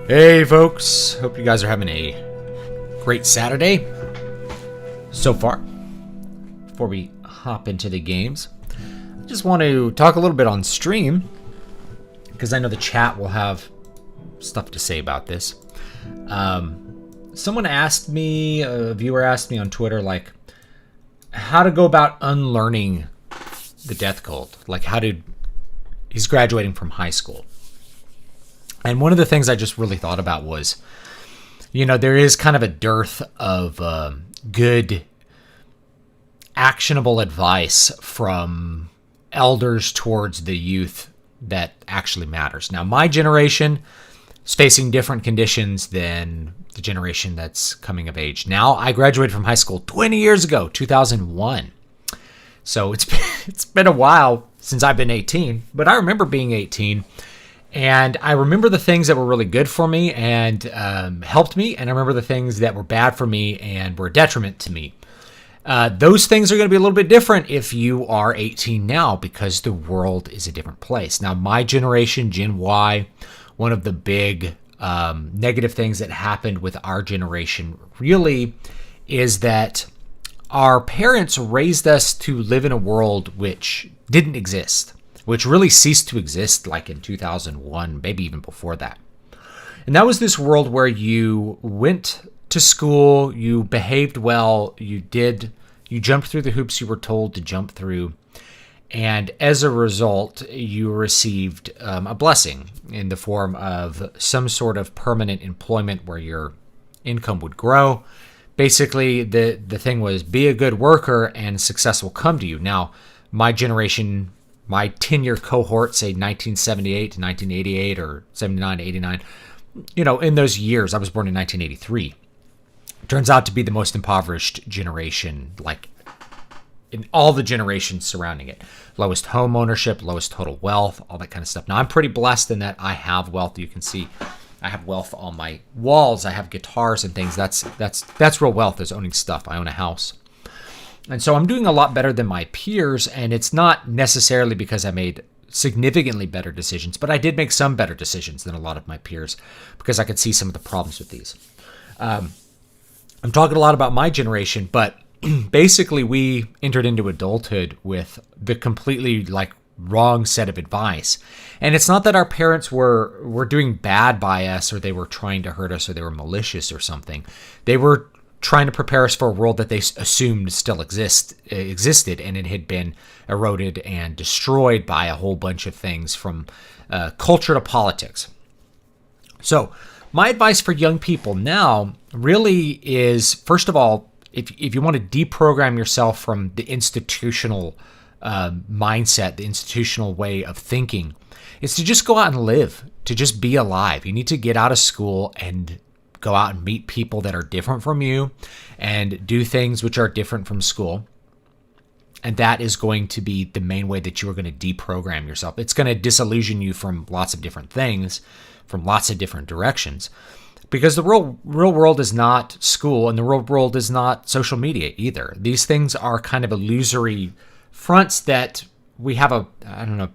Hey folks, hope you guys are having a great Saturday so far. Before we hop into the games, I just want to talk a little bit on stream because I know the chat will have stuff to say about this. Someone asked me, a viewer asked me on Twitter, like how to go about unlearning the death cult. Like he's graduating from high school. And one of the things I just really thought about was, there is kind of a dearth of good, actionable advice from elders towards the youth that actually matters. Now, my generation is facing different conditions than the generation that's coming of age. Now, I graduated from high school 20 years ago, 2001. So it's been a while since I've been 18, but I remember being 18. And I remember the things that were really good for me and helped me. And I remember the things that were bad for me and were a detriment to me. Those things are going to be a little bit different if you are 18 now because the world is a different place. Now, my generation, Gen Y, one of the big negative things that happened with our generation really is that our parents raised us to live in a world which didn't exist, which really ceased to exist like in 2001, maybe even before that. And that was this world where you went to school, you behaved well, you jumped through the hoops you were told to jump through, and as a result, you received a blessing in the form of some sort of permanent employment where your income would grow. Basically, the thing was be a good worker and success will come to you. Now, my generation, my 10-year cohort, say 1978 to 1988 or 79 to 89, in those years, I was born in 1983, turns out to be the most impoverished generation, like in all the generations surrounding it. Lowest home ownership, lowest total wealth, all that kind of stuff. Now, I'm pretty blessed in that I have wealth. You can see I have wealth on my walls. I have guitars and things. That's real wealth, is owning stuff. I own a house. And so I'm doing a lot better than my peers, and it's not necessarily because I made significantly better decisions, but I did make some better decisions than a lot of my peers because I could see some of the problems with these. I'm talking a lot about my generation, but basically we entered into adulthood with the completely wrong set of advice. And it's not that our parents were doing bad by us or they were trying to hurt us or they were malicious or something. They were trying to prepare us for a world that they assumed still existed, and it had been eroded and destroyed by a whole bunch of things from culture to politics. So my advice for young people now really is, first of all, if you want to deprogram yourself from the institutional mindset, the institutional way of thinking, is to just go out and live, to just be alive. You need to get out of school and go out and meet people that are different from you and do things which are different from school. And that is going to be the main way that you are going to deprogram yourself. It's going to disillusion you from lots of different things, from lots of different directions. Because the real world is not school, and the real world is not social media either. These things are kind of illusory fronts that we have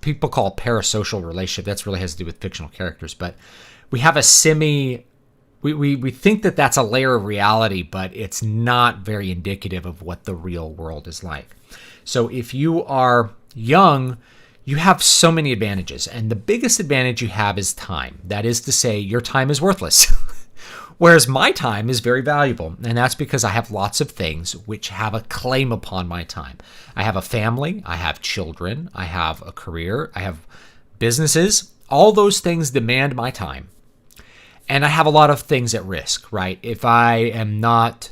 people call a parasocial relationship. That's really has to do with fictional characters. But we have we think that that's a layer of reality, but it's not very indicative of what the real world is like. So if you are young, you have so many advantages. And the biggest advantage you have is time. That is to say, your time is worthless. Whereas my time is very valuable. And that's because I have lots of things which have a claim upon my time. I have a family. I have children. I have a career. I have businesses. All those things demand my time. And I have a lot of things at risk, right? If I am not,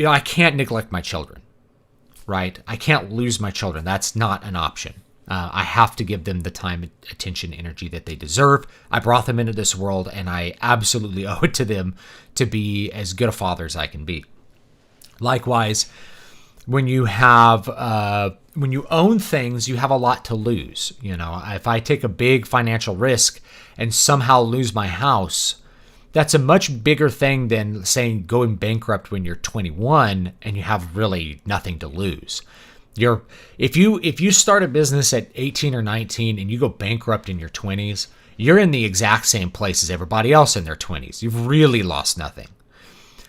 I can't neglect my children, right? I can't lose my children. That's not an option. I have to give them the time, attention, energy that they deserve. I brought them into this world, and I absolutely owe it to them to be as good a father as I can be. Likewise, when you own things, you have a lot to lose. If I take a big financial risk and somehow lose my house, that's a much bigger thing than saying going bankrupt when you're 21 and you have really nothing to lose. If you start a business at 18 or 19 and you go bankrupt in your 20s, you're in the exact same place as everybody else in their 20s. You've really lost nothing.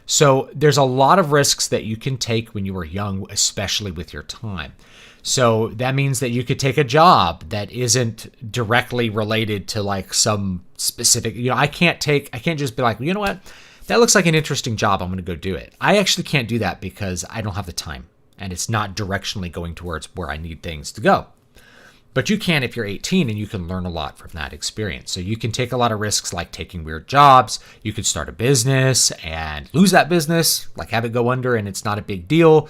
So there's a lot of risks that you can take when you are young, especially with your time. So that means that you could take a job that isn't directly related to like some specific, I can't just be like, well, you know what? That looks like an interesting job. I'm going to go do it. I actually can't do that because I don't have the time and it's not directionally going towards where I need things to go. But you can if you're 18, and you can learn a lot from that experience. So you can take a lot of risks like taking weird jobs. You could start a business and lose that business, like have it go under, and it's not a big deal,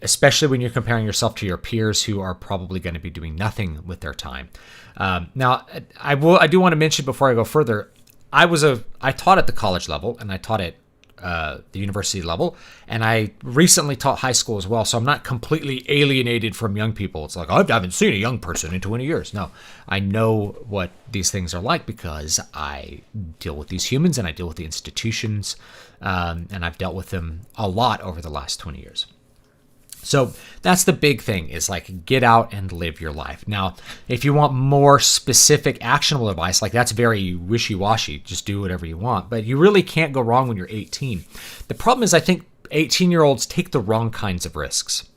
especially when you're comparing yourself to your peers who are probably going to be doing nothing with their time. Now, I do want to mention before I go further, I taught at the college level and I taught at the university level, and I recently taught high school as well, so I'm not completely alienated from young people. It's like, I haven't seen a young person in 20 years. No, I know what these things are like because I deal with these humans and I deal with the institutions, and I've dealt with them a lot over the last 20 years. So that's the big thing, is like get out and live your life. Now, if you want more specific actionable advice, like that's very wishy-washy, just do whatever you want, but you really can't go wrong when you're 18. The problem is I think 18-year-olds take the wrong kinds of risks.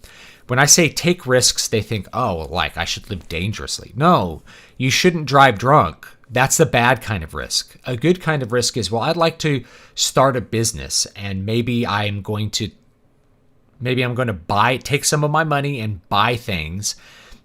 When I say take risks, they think, oh, like I should live dangerously. No, you shouldn't drive drunk. That's the bad kind of risk. A good kind of risk is, well, I'd like to start a business and maybe I'm going to take some of my money and buy things.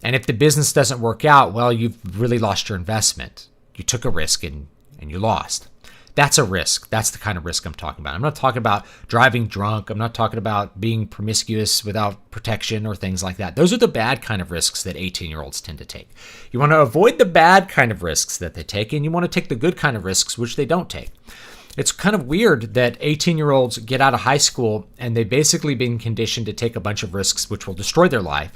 And if the business doesn't work out, well, you've really lost your investment. You took a risk and you lost. That's a risk. That's the kind of risk I'm talking about. I'm not talking about driving drunk. I'm not talking about being promiscuous without protection or things like that. Those are the bad kind of risks that 18-year-olds tend to take. You want to avoid the bad kind of risks that they take, and you want to take the good kind of risks, which they don't take. It's kind of weird that 18-year-olds get out of high school and they've basically been conditioned to take a bunch of risks which will destroy their life,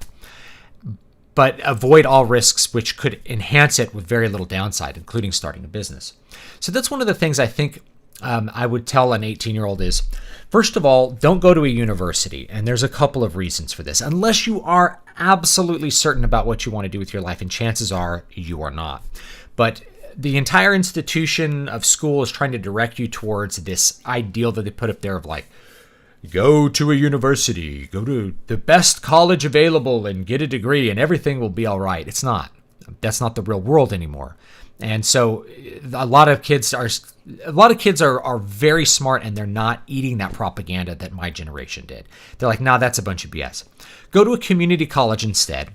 but avoid all risks which could enhance it with very little downside, including starting a business. So that's one of the things I think I would tell an 18-year-old is, first of all, don't go to a university. And there's a couple of reasons for this, unless you are absolutely certain about what you want to do with your life, and chances are you are not. But the entire institution of school is trying to direct you towards this ideal that they put up there of like, go to a university, go to the best college available and get a degree and everything will be all right. It's not. That's not the real world anymore. And so a lot of kids are very smart, and they're not eating that propaganda that my generation did. They're like, nah, that's a bunch of BS. Go to a community college instead.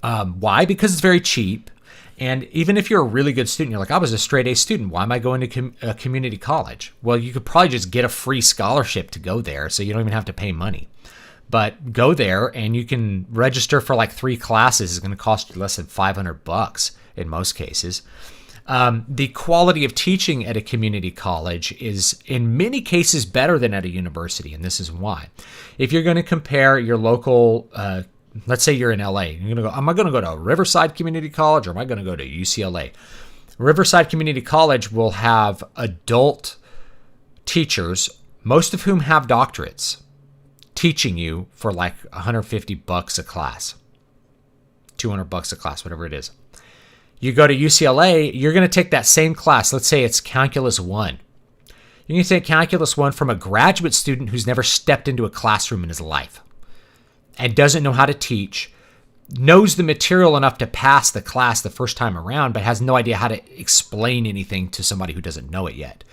Why? Because it's very cheap. And even if you're a really good student, you're like, I was a straight A student. Why am I going to a community college? Well, you could probably just get a free scholarship to go there, so you don't even have to pay money. But go there and you can register for like 3 classes. It's going to cost you less than $500 in most cases. The quality of teaching at a community college is in many cases better than at a university, and this is why. If you're going to compare your local let's say you're in LA. You're going to go, am I going to go to Riverside Community College or am I going to go to UCLA? Riverside Community College will have adult teachers, most of whom have doctorates, teaching you for like $150 a class, $200 a class, whatever it is. You go to UCLA, you're going to take that same class. Let's say it's Calculus 1. You're going to take Calculus 1 from a graduate student who's never stepped into a classroom in his life and doesn't know how to teach, knows the material enough to pass the class the first time around, but has no idea how to explain anything to somebody who doesn't know it yet.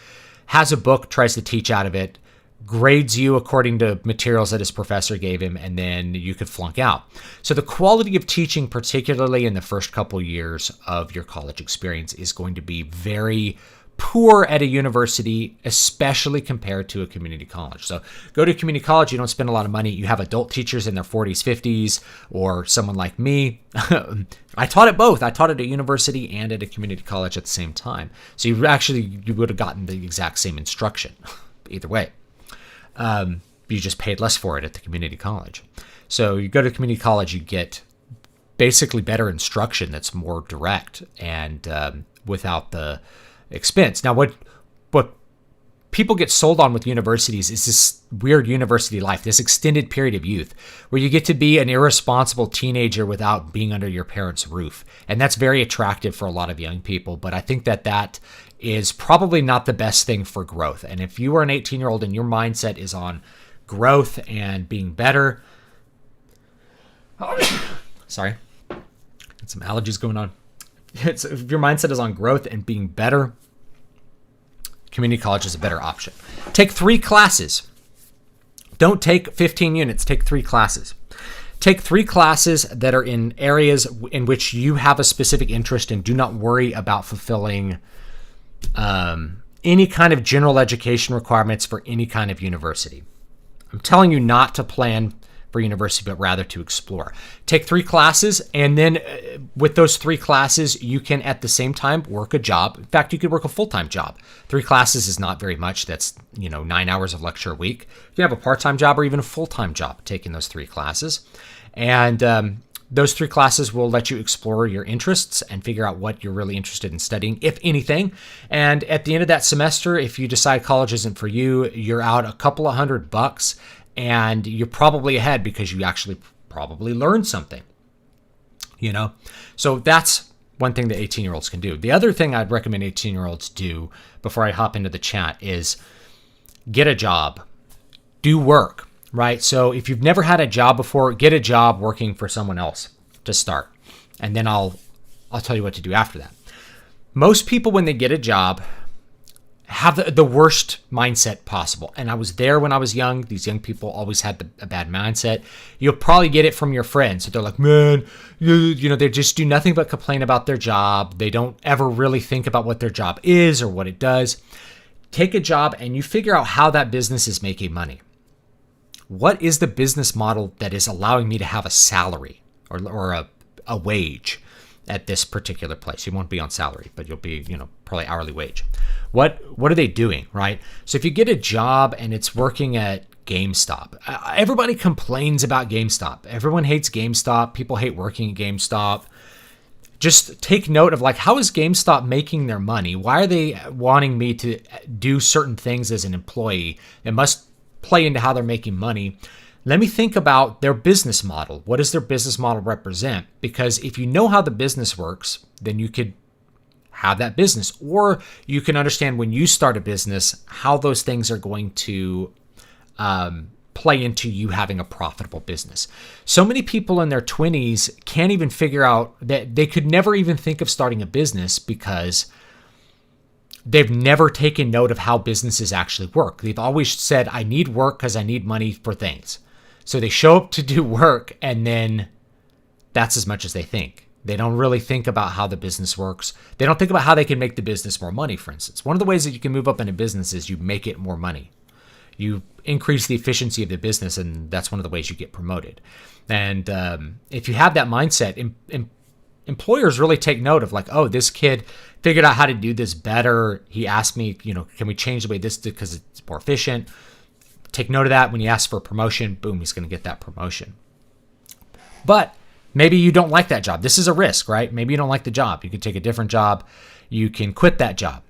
Has a book, tries to teach out of it, grades you according to materials that his professor gave him, and then you could flunk out. So the quality of teaching, particularly in the first couple years of your college experience, is going to be very poor at a university, especially compared to a community college. So go to a community college, you don't spend a lot of money. You have adult teachers in their 40s, 50s, or someone like me. I taught at both. I taught at a university and at a community college at the same time. So you would have gotten the exact same instruction either way. You just paid less for it at the community college. So you go to community college, you get basically better instruction that's more direct and without the expense. Now, what people get sold on with universities is this weird university life, this extended period of youth where you get to be an irresponsible teenager without being under your parents' roof. And that's very attractive for a lot of young people. But I think that is probably not the best thing for growth. And if you are an 18-year-old and your mindset is on growth and being better, sorry, got some allergies going on. If your mindset is on growth and being better, community college is a better option. Take 3 classes. Don't take 15 units. Take 3 classes. Take 3 classes that are in areas in which you have a specific interest and do not worry about fulfilling any kind of general education requirements for any kind of university. I'm telling you not to plan for university, but rather to explore. Take 3 classes, and then with those 3 classes, you can at the same time work a job. In fact, you could work a full-time job. 3 classes is not very much. That's 9 hours of lecture a week. You can have a part-time job or even a full-time job taking those 3 classes. And those 3 classes will let you explore your interests and figure out what you're really interested in studying, if anything. And at the end of that semester, if you decide college isn't for you, you're out a couple of $100, and you're probably ahead because you actually probably learned something. So that's one thing that 18-year-olds can do. The other thing I'd recommend 18-year-olds do before I hop into the chat is get a job, do work. Right? So if you've never had a job before, get a job working for someone else to start. And then I'll tell you what to do after that. Most people, when they get a job, have the worst mindset possible. And I was there when I was young. These young people always had a bad mindset. You'll probably get it from your friends. So they're like, man, they just do nothing but complain about their job. They don't ever really think about what their job is or what it does. Take a job and you figure out how that business is making money. What is the business model that is allowing me to have a salary or a wage at this particular place? You won't be on salary, but you'll be, probably hourly wage. What are they doing, right? So if you get a job and it's working at GameStop, everybody complains about GameStop. Everyone hates GameStop. People hate working at GameStop. Just take note of how is GameStop making their money? Why are they wanting me to do certain things as an employee? It must play into how they're making money. Let me think about their business model. What does their business model represent? Because if you know how the business works, then you could have that business, or you can understand when you start a business how those things are going to play into you having a profitable business. So many people in their 20s can't even figure out that they could never even think of starting a business because they've never taken note of how businesses actually work. They've always said, I need work because I need money for things. So they show up to do work, and then that's as much as they think. They don't really think about how the business works. They don't think about how they can make the business more money, for instance. One of the ways that you can move up in a business is you make it more money. You increase the efficiency of the business, and that's one of the ways you get promoted. And if you have that mindset, employers really take note of oh, this kid figured out how to do this better. He asked me, can we change the way this did because it's more efficient? Take note of that. When you ask for a promotion, boom, he's going to get that promotion. But maybe you don't like that job. This is a risk, right? Maybe you don't like the job. You can take a different job. You can quit that job.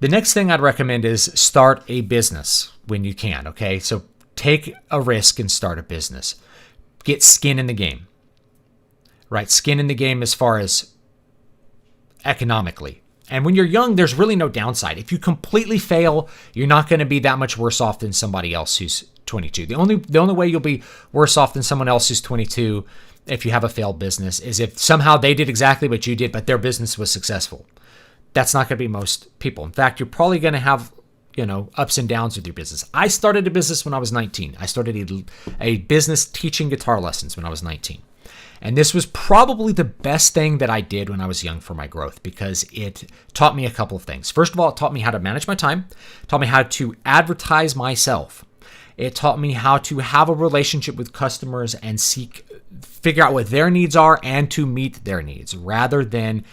The next thing I'd recommend is start a business when you can, okay? So take a risk and start a business. Get skin in the game, right? Skin in the game as far as economically. And when you're young, there's really no downside. If you completely fail, you're not going to be that much worse off than somebody else who's 22. The only way you'll be worse off than someone else who's 22 if you have a failed business is if somehow they did exactly what you did, but their business was successful. That's not going to be most people. In fact, you're probably going to have, ups and downs with your business. I started a business when I was 19. I started a business teaching guitar lessons when I was 19. And this was probably the best thing that I did when I was young for my growth because it taught me a couple of things. First of all, it taught me how to manage my time, taught me how to advertise myself. It taught me how to have a relationship with customers and figure out what their needs are and to meet their needs rather than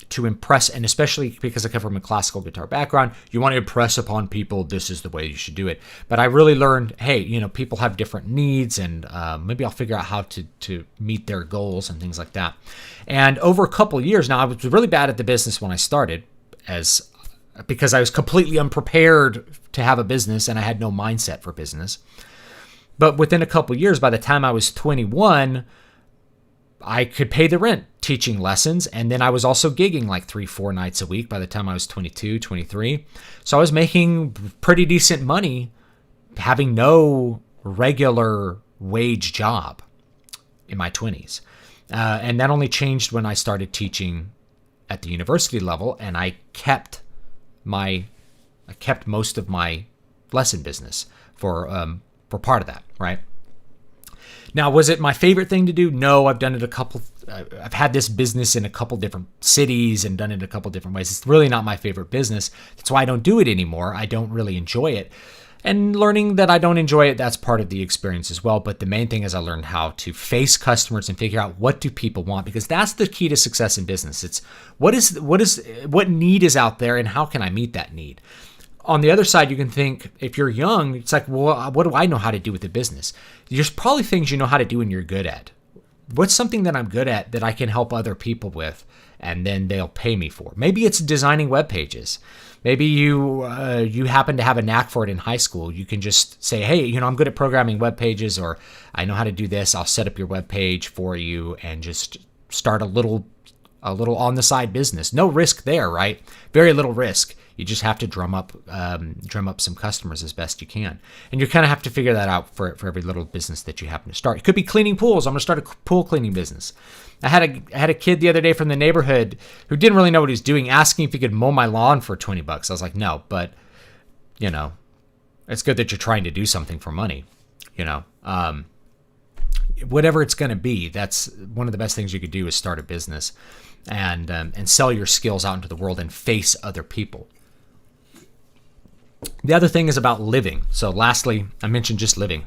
to impress. And especially because I come from a classical guitar background, you want to impress upon people. This is the way you should do it. But I really learned, hey, people have different needs and maybe I'll figure out how to meet their goals and things like that. And over a couple of years now, I was really bad at the business when I started as because I was completely unprepared to have a business and I had no mindset for business. But within a couple of years, by the time I was 21, I could pay the rent teaching lessons. And then I was also gigging like 3-4 nights a week by the time I was 22, 23. So I was making pretty decent money having no regular wage job in my 20s. And that only changed when I started teaching at the university level, and I kept most of my lesson business for part of that, right? Now, was it my favorite thing to do? No, I've done it I've had this business in a couple different cities and done it a couple different ways. It's really not my favorite business. That's why I don't do it anymore. I don't really enjoy it. And learning that I don't enjoy it, that's part of the experience as well. But the main thing is I learned how to face customers and figure out what do people want, because that's the key to success in business. It's what need is out there and how can I meet that need? On the other side, you can think, if you're young, it's like, well, what do I know how to do with the business? There's probably things you know how to do and you're good at. What's something that I'm good at that I can help other people with and then they'll pay me for? Maybe it's designing web pages. Maybe you happen to have a knack for it in high school. You can just say, hey, I'm good at programming web pages, or I know how to do this. I'll set up your web page for you and just start a little on the side business. No risk there, right? Very little risk. You just have to drum up some customers as best you can. And you kind of have to figure that out for every little business that you happen to start. It could be cleaning pools. I'm going to start a pool cleaning business. I had a kid the other day from the neighborhood who didn't really know what he was doing, asking if he could mow my lawn for $20. I was like, no, but it's good that you're trying to do something for money, whatever it's going to be. That's one of the best things you could do is start a business and sell your skills out into the world and face other people. The other thing is about living. So lastly, I mentioned just living.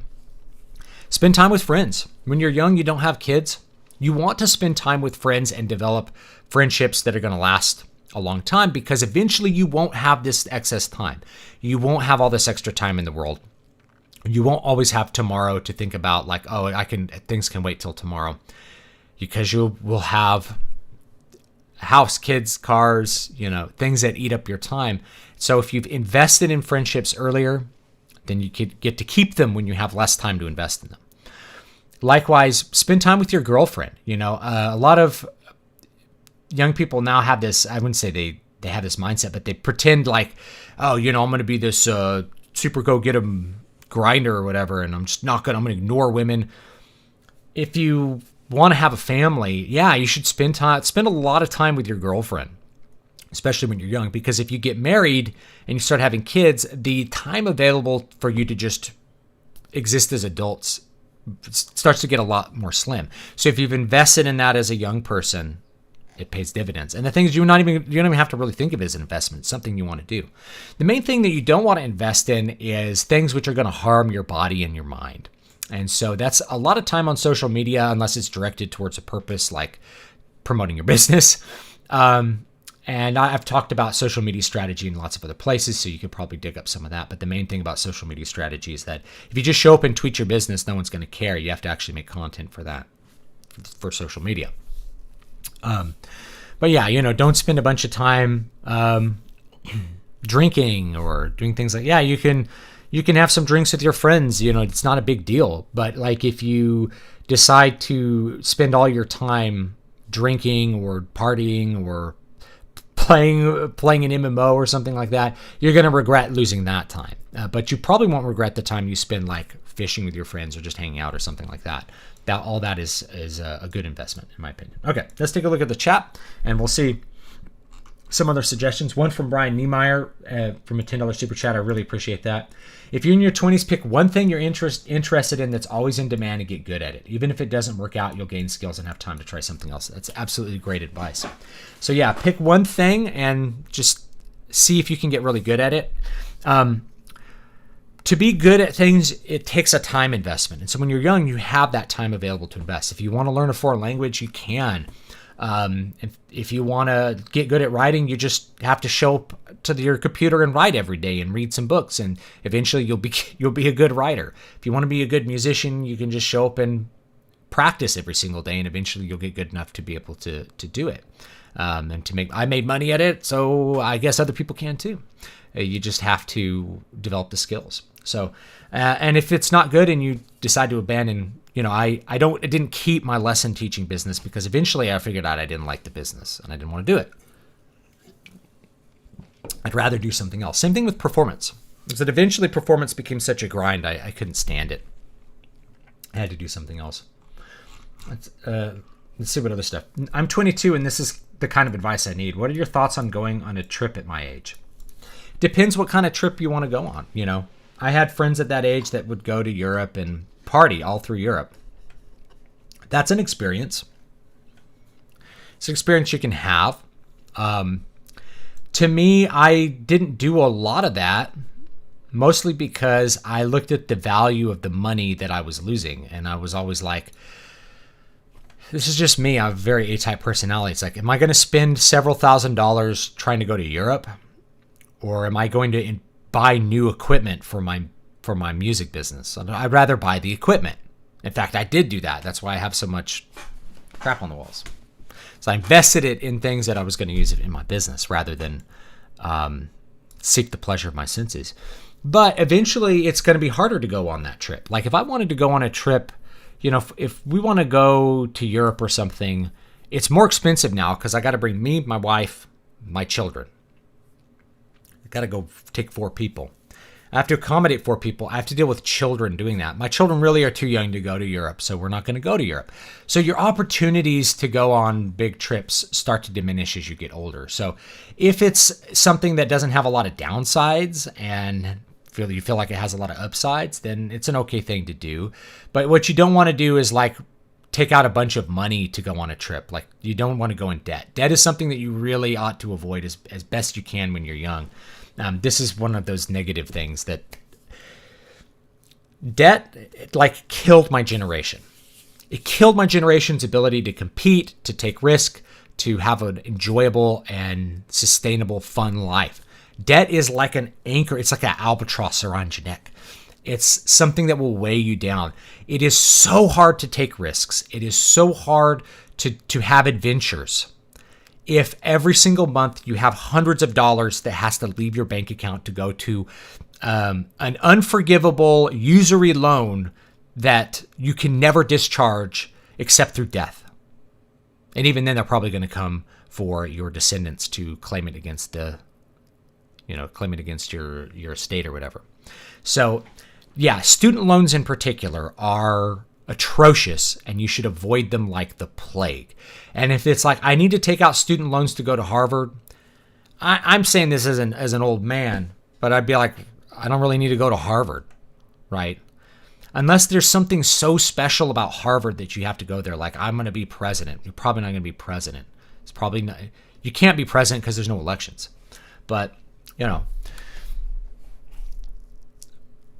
Spend time with friends. When you're young, you don't have kids. You want to spend time with friends and develop friendships that are going to last a long time, because eventually you won't have this excess time. You won't have all this extra time in the world. You won't always have tomorrow to think about, like, oh, things can wait till tomorrow, because you will have house, kids, cars, things that eat up your time. So if you've invested in friendships earlier, then you could get to keep them when you have less time to invest in them. Likewise, spend time with your girlfriend. A lot of young people now have this, I wouldn't say they have this mindset, but they pretend like, oh, I'm going to be this super go-get-em grinder or whatever, and I'm going to ignore women. If you want to have a family, yeah, you should spend a lot of time with your girlfriend, especially when you're young, because if you get married and you start having kids, the time available for you to just exist as adults starts to get a lot more slim. So if you've invested in that as a young person, it pays dividends. And the thing is, you don't even have to really think of it as an investment. It's something you want to do. The main thing that you don't want to invest in is things which are going to harm your body and your mind. And so that's a lot of time on social media, unless it's directed towards a purpose like promoting your business. And I've talked about social media strategy in lots of other places, so you could probably dig up some of that. But the main thing about social media strategy is that if you just show up and tweet your business, no one's going to care. You have to actually make content for that, for social media. But yeah, don't spend a bunch of time drinking or doing things like, you can have some drinks with your friends. It's not a big deal. But like if you decide to spend all your time drinking or partying or playing an MMO or something like that, you're going to regret losing that time. But you probably won't regret the time you spend like fishing with your friends or just hanging out or something like that. All that is a good investment, in my opinion. Okay, let's take a look at the chat, and we'll see some other suggestions. One from Brian Niemeyer from a $10 super chat. I really appreciate that. If you're in your 20s, pick one thing you're interested in that's always in demand and get good at it. Even if it doesn't work out, you'll gain skills and have time to try something else. That's absolutely great advice. So yeah, pick one thing and just see if you can get really good at it. To be good at things, it takes a time investment. And so when you're young, you have that time available to invest. If you want to learn a foreign language, you can. If you want to get good at writing, you just have to show up to your computer and write every day and read some books, and eventually you'll be a good writer. If you want to be a good musician, you can just show up and practice every single day, and eventually you'll get good enough to be able to do it. And I made money at it, so I guess other people can too. You just have to develop the skills. So, and if it's not good and you decide to abandon, I didn't keep my lesson teaching business because eventually I figured out I didn't like the business and I didn't want to do it. I'd rather do something else. Same thing with performance. Is that eventually performance became such a grind, I couldn't stand it. I had to do something else. Let's see what other stuff. I'm 22 and this is the kind of advice I need. What are your thoughts on going on a trip at my age? Depends what kind of trip you want to go on. I had friends at that age that would go to Europe and party all through Europe. That's an experience. It's an experience you can have. To me, I didn't do a lot of that, mostly because I looked at the value of the money that I was losing. And I was always like, this is just me. I have a very A-type personality. It's like, am I going to spend several $1,000s trying to go to Europe? Or am I going to buy new equipment for my music business? I'd rather buy the equipment. In fact, I did do that. That's why I have so much crap on the walls. So I invested it in things that I was going to use it in my business rather than seek the pleasure of my senses. But eventually it's going to be harder to go on that trip. Like if I wanted to go on a trip, if we want to go to Europe or something, it's more expensive now because I got to bring me, my wife, my children. I got to go take 4 people. I have to accommodate 4 people. I have to deal with children doing that. My children really are too young to go to Europe, so we're not going to go to Europe. So your opportunities to go on big trips start to diminish as you get older. So if it's something that doesn't have a lot of downsides and you feel like it has a lot of upsides, then it's an okay thing to do. But what you don't want to do is like take out a bunch of money to go on a trip. Like you don't want to go in debt. Debt is something that you really ought to avoid as best you can when you're young. This is one of those negative things that debt killed my generation. It killed my generation's ability to compete, to take risk, to have an enjoyable and sustainable, fun life. Debt is like an anchor. It's like an albatross around your neck. It's something that will weigh you down. It is so hard to take risks. It is so hard to have adventures. If every single month you have hundreds of dollars that has to leave your bank account to go to an unforgivable usury loan that you can never discharge except through death. And even then they're probably going to come for your descendants to claim it against your estate or whatever. So yeah, student loans in particular are atrocious and you should avoid them like the plague. And if it's like, I need to take out student loans to go to Harvard, I'm saying this as an old man, but I'd be like, I don't really need to go to Harvard, right? Unless there's something so special about Harvard that you have to go there. Like, I'm going to be president. You're probably not going to be president. It's probably not, you can't be president because there's no elections. But,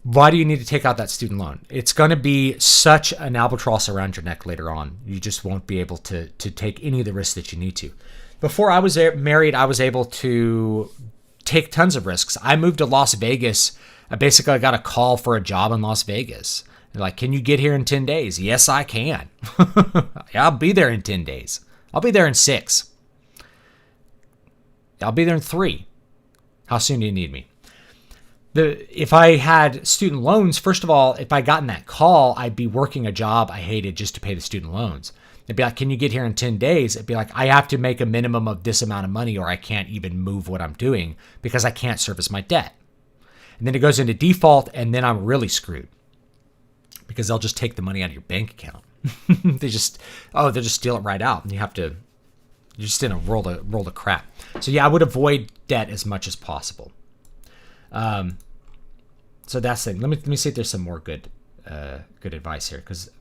why do you need to take out that student loan? It's going to be such an albatross around your neck later on. You just won't be able to take any of the risks that you need to. Before I was married, I was able to take tons of risks. I moved to Las Vegas. I got a call for a job in Las Vegas. They're like, can you get here in 10 days? Yes, I can. I'll be there in 10 days. I'll be there in 6. I'll be there in 3. How soon do you need me? If I had student loans, first of all, if I gotten that call, I'd be working a job I hated just to pay the student loans. It'd be like, can you get here in 10 days? It'd be like, I have to make a minimum of this amount of money or I can't even move what I'm doing because I can't service my debt. And then it goes into default and then I'm really screwed because they'll just take the money out of your bank account. they'll just steal it right out. And you're just in a world of crap. So yeah, I would avoid debt as much as possible. So that's the thing. Let me see if there's some more good advice here, because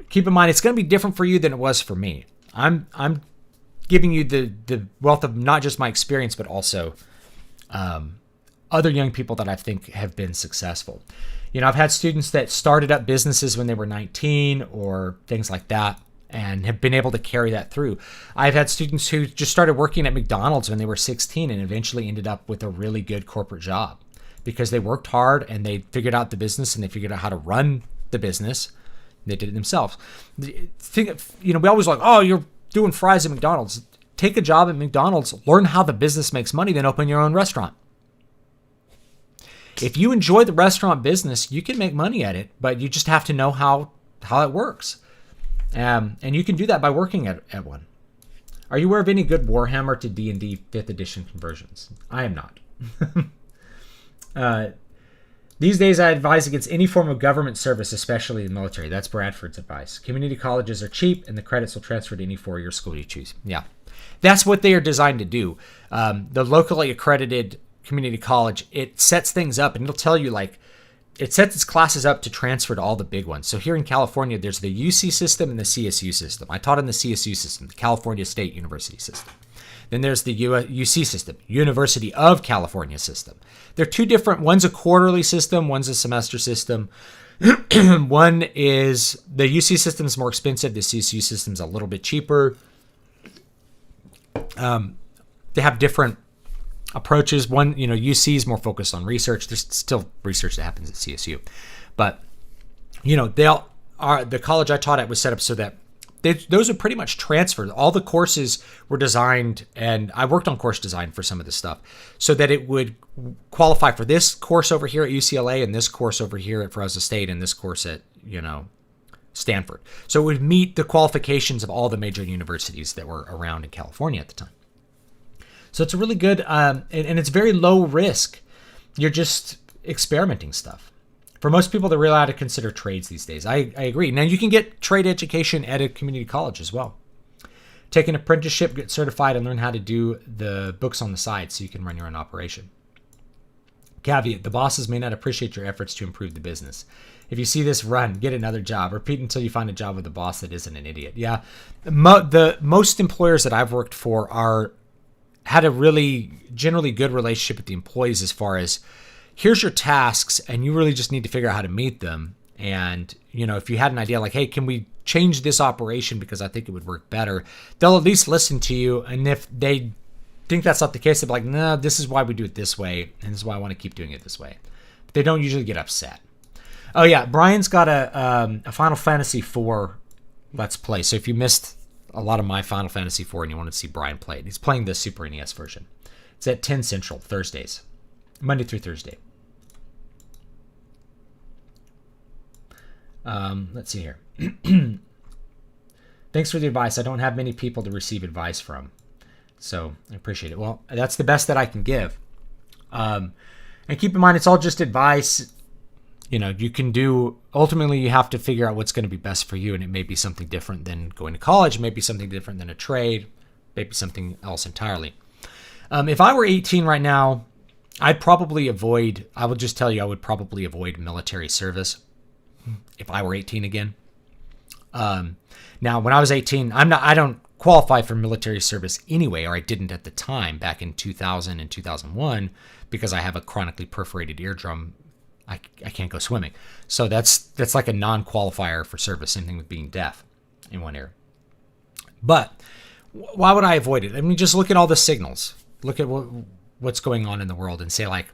keep in mind it's going to be different for you than it was for me. I'm giving you the wealth of not just my experience, but also other young people that I think have been successful. I've had students that started up businesses when they were 19 or things like that, and have been able to carry that through. I've had students who just started working at McDonald's when they were 16 and eventually ended up with a really good corporate job because they worked hard and they figured out the business and they figured out how to run the business. They did it themselves. We always like, oh, you're doing fries at McDonald's. take a job at McDonald's, learn how the business makes money, then open your own restaurant. If you enjoy the restaurant business, you can make money at it, but you just have to know how it works. And you can do that by working at one. Are you aware of any good Warhammer to D&D 5th edition conversions? I am not. These days, I advise against any form of government service, especially the military. That's Bradford's advice. Community colleges are cheap, and the credits will transfer to any four-year school you choose. Yeah, that's what they are designed to do. The locally accredited community college, it sets things up, and it'll tell you, like, it sets its classes up to transfer to all the big ones. So here in California, there's the UC system and the CSU system. I taught in the CSU system, the California State University system. Then there's the UC system, University of California system. They're two different. One's a quarterly system. One's a semester system. One is, the UC system is more expensive. The CSU system is a little bit cheaper. They have different approaches. One, UC is more focused on research. There's still research that happens at CSU. But, the college I taught at was set up so that those are pretty much transferred. All the courses were designed, and I worked on course design for some of this stuff, so that it would qualify for this course over here at UCLA and this course over here at Fresno State and this course at, Stanford. So it would meet the qualifications of all the major universities that were around in California at the time. So it's a really good, and it's very low risk. You're just experimenting stuff. For most people, they're really allowed to consider trades these days. I agree. Now, you can get trade education at a community college as well. Take an apprenticeship, get certified, and learn how to do the books on the side so you can run your own operation. Caveat, the bosses may not appreciate your efforts to improve the business. If you see this, run, get another job. Repeat until you find a job with a boss that isn't an idiot. Yeah, the most employers that I've worked for had a really generally good relationship with the employees as far as, here's your tasks, and you really just need to figure out how to meet them. And, if you had an idea like, hey, can we change this operation because I think it would work better, they'll at least listen to you. And if they think that's not the case, they'll be like, no, this is why we do it this way, and this is why I want to keep doing it this way. But they don't usually get upset. Oh, yeah, Brian's got a Final Fantasy IV Let's Play. So if you missed a lot of my Final Fantasy IV and you want to see Brian play it, he's playing the Super NES version. It's at 10 Central, Thursdays. Monday through Thursday. Let's see here. Thanks for the advice. I don't have many people to receive advice from, so I appreciate it. Well, that's the best that I can give. And keep in mind, it's all just advice. You can do, ultimately you have to figure out what's going to be best for you, and it may be something different than going to college, it may be something different than a trade, maybe something else entirely. If I were 18 right now, I would probably avoid military service if I were 18 again. Now, when I was 18, I don't qualify for military service anyway, or I didn't at the time back in 2000 and 2001, because I have a chronically perforated eardrum. I can't go swimming. So that's like a non-qualifier for service. Same thing with being deaf in one ear. But why would I avoid it? I mean, just look at all the signals. Look at what's going on in the world and say, like,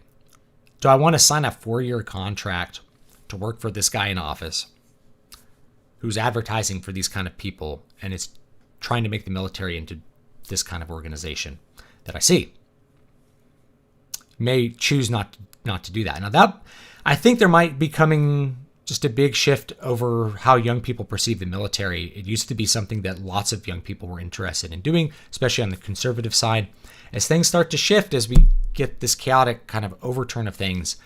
do I want to sign a 4-year contract to work for this guy in office who's advertising for these kind of people and is trying to make the military into this kind of organization that I see? May choose not to do that. Now, I think there might be coming just a big shift over how young people perceive the military. It used to be something that lots of young people were interested in doing, especially on the conservative side. As things start to shift, as we get this chaotic kind of overturn of things,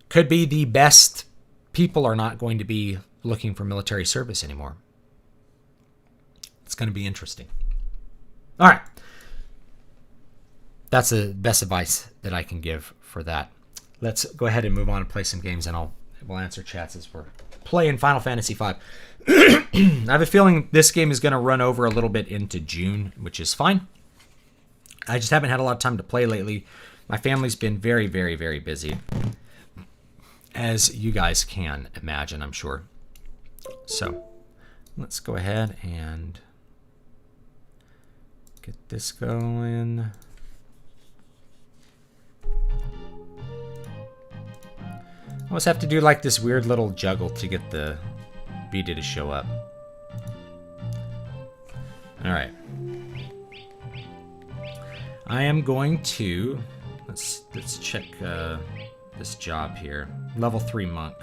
could be the best people are not going to be looking for military service anymore. It's going to be interesting. All right. That's the best advice that I can give for that. Let's go ahead and move on and play some games, and we'll answer chats as we're playing Final Fantasy V. I have a feeling this game is going to run over a little bit into June, which is fine. I just haven't had a lot of time to play lately. My family's been very, very, very busy, as you guys can imagine, I'm sure. So let's go ahead and get this going. I always have to do like this weird little juggle to get the beta to show up. All right. I am going to let's check this job here. Level 3 monk.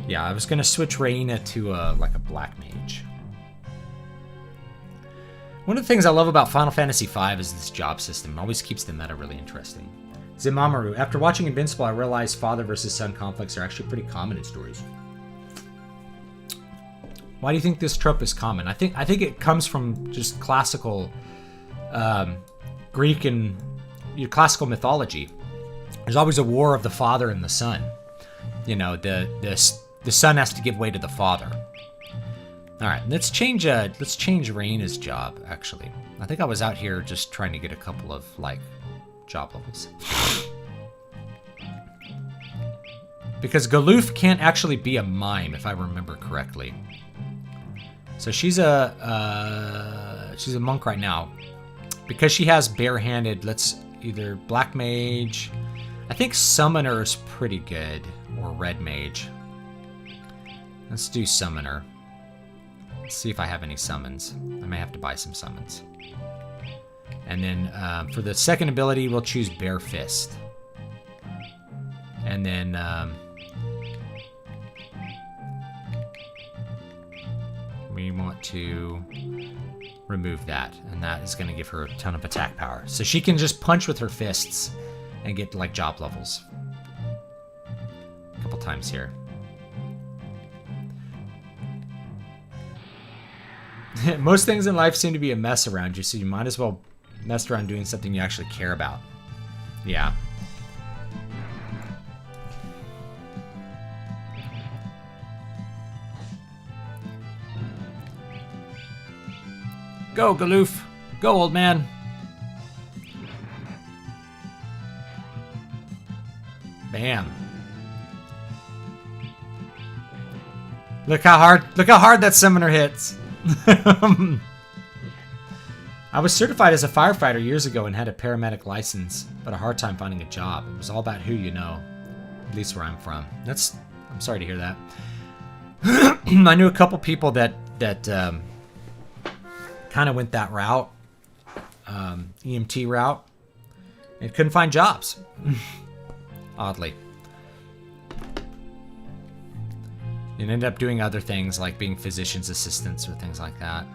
Yeah, I was gonna switch Raina to like a black mage. One of the things I love about Final Fantasy V is this job system. It always keeps the meta really interesting. Zimamaru, after watching Invincible, I realized father versus son conflicts are actually pretty common in stories. Why do you think this trope is common? I think it comes from just classical Greek and classical mythology. There's always a war of the father and the son. You know, the son has to give way to the father. All right, let's change Raina's job. Actually, I think I was out here just trying to get a couple of like job levels. Because Galuf can't actually be a mime, if I remember correctly. So she's a monk right now. Because she has barehanded, let's either black mage. I think summoner is pretty good, or red mage. Let's do summoner. Let's see if I have any summons. I may have to buy some summons. And then for the second ability, we'll choose Bare Fist. And then we want to remove that. And that is going to give her a ton of attack power. So she can just punch with her fists and get like job levels. A couple times here. Most things in life seem to be a mess around you, so you might as well mess around doing something you actually care about. Yeah. Go, Galuf. Go, old man. Bam. Look how hard that summoner hits. I was certified as a firefighter years ago and had a paramedic license, but a hard time finding a job. It was all about who you know, at least where I'm from. I'm sorry to hear that. I knew a couple people that kind of went that route, EMT route, and couldn't find jobs, oddly. And ended up doing other things like being physician's assistants or things like that.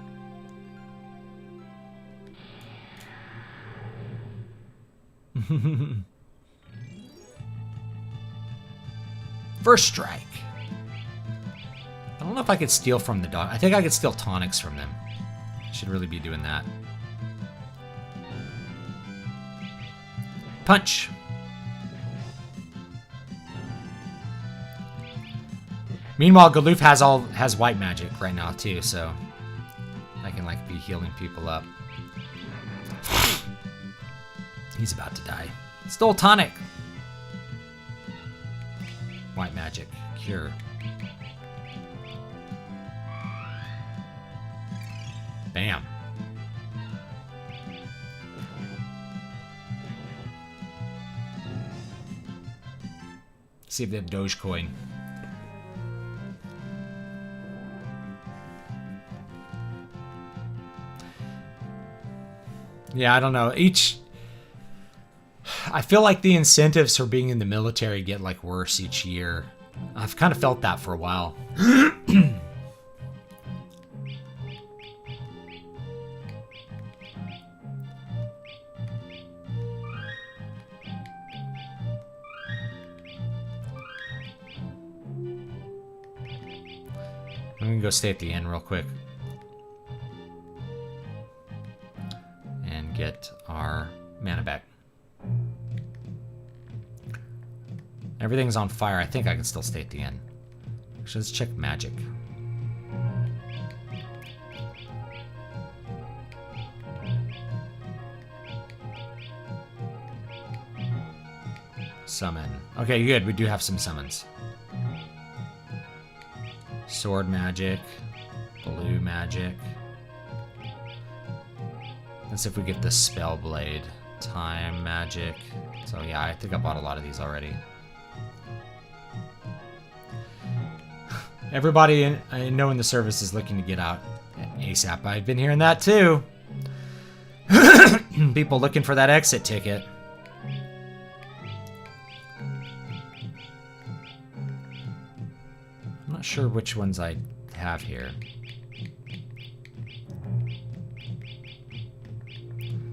First strike. I don't know if I could steal from the dog. I think I could steal tonics from them. I should really be doing that. Punch. Meanwhile, Galuf has white magic right now too, so I can like be healing people up. He's about to die. Stole tonic. White magic cure. Bam. See if they have Dogecoin. Yeah, I don't know. I feel like the incentives for being in the military get like worse each year. I've kind of felt that for a while. I'm gonna go stay at the inn real quick. And get our mana back. Everything's on fire. I think I can still stay at the end. Actually, let's check magic. Summon. Okay, good. We do have some summons. Sword magic. Blue magic. Let's see if we get the spell blade. Time magic. So yeah, I think I bought a lot of these already. Everybody I know in the service is looking to get out ASAP. I've been hearing that too. People looking for that exit ticket. I'm not sure which ones I have here.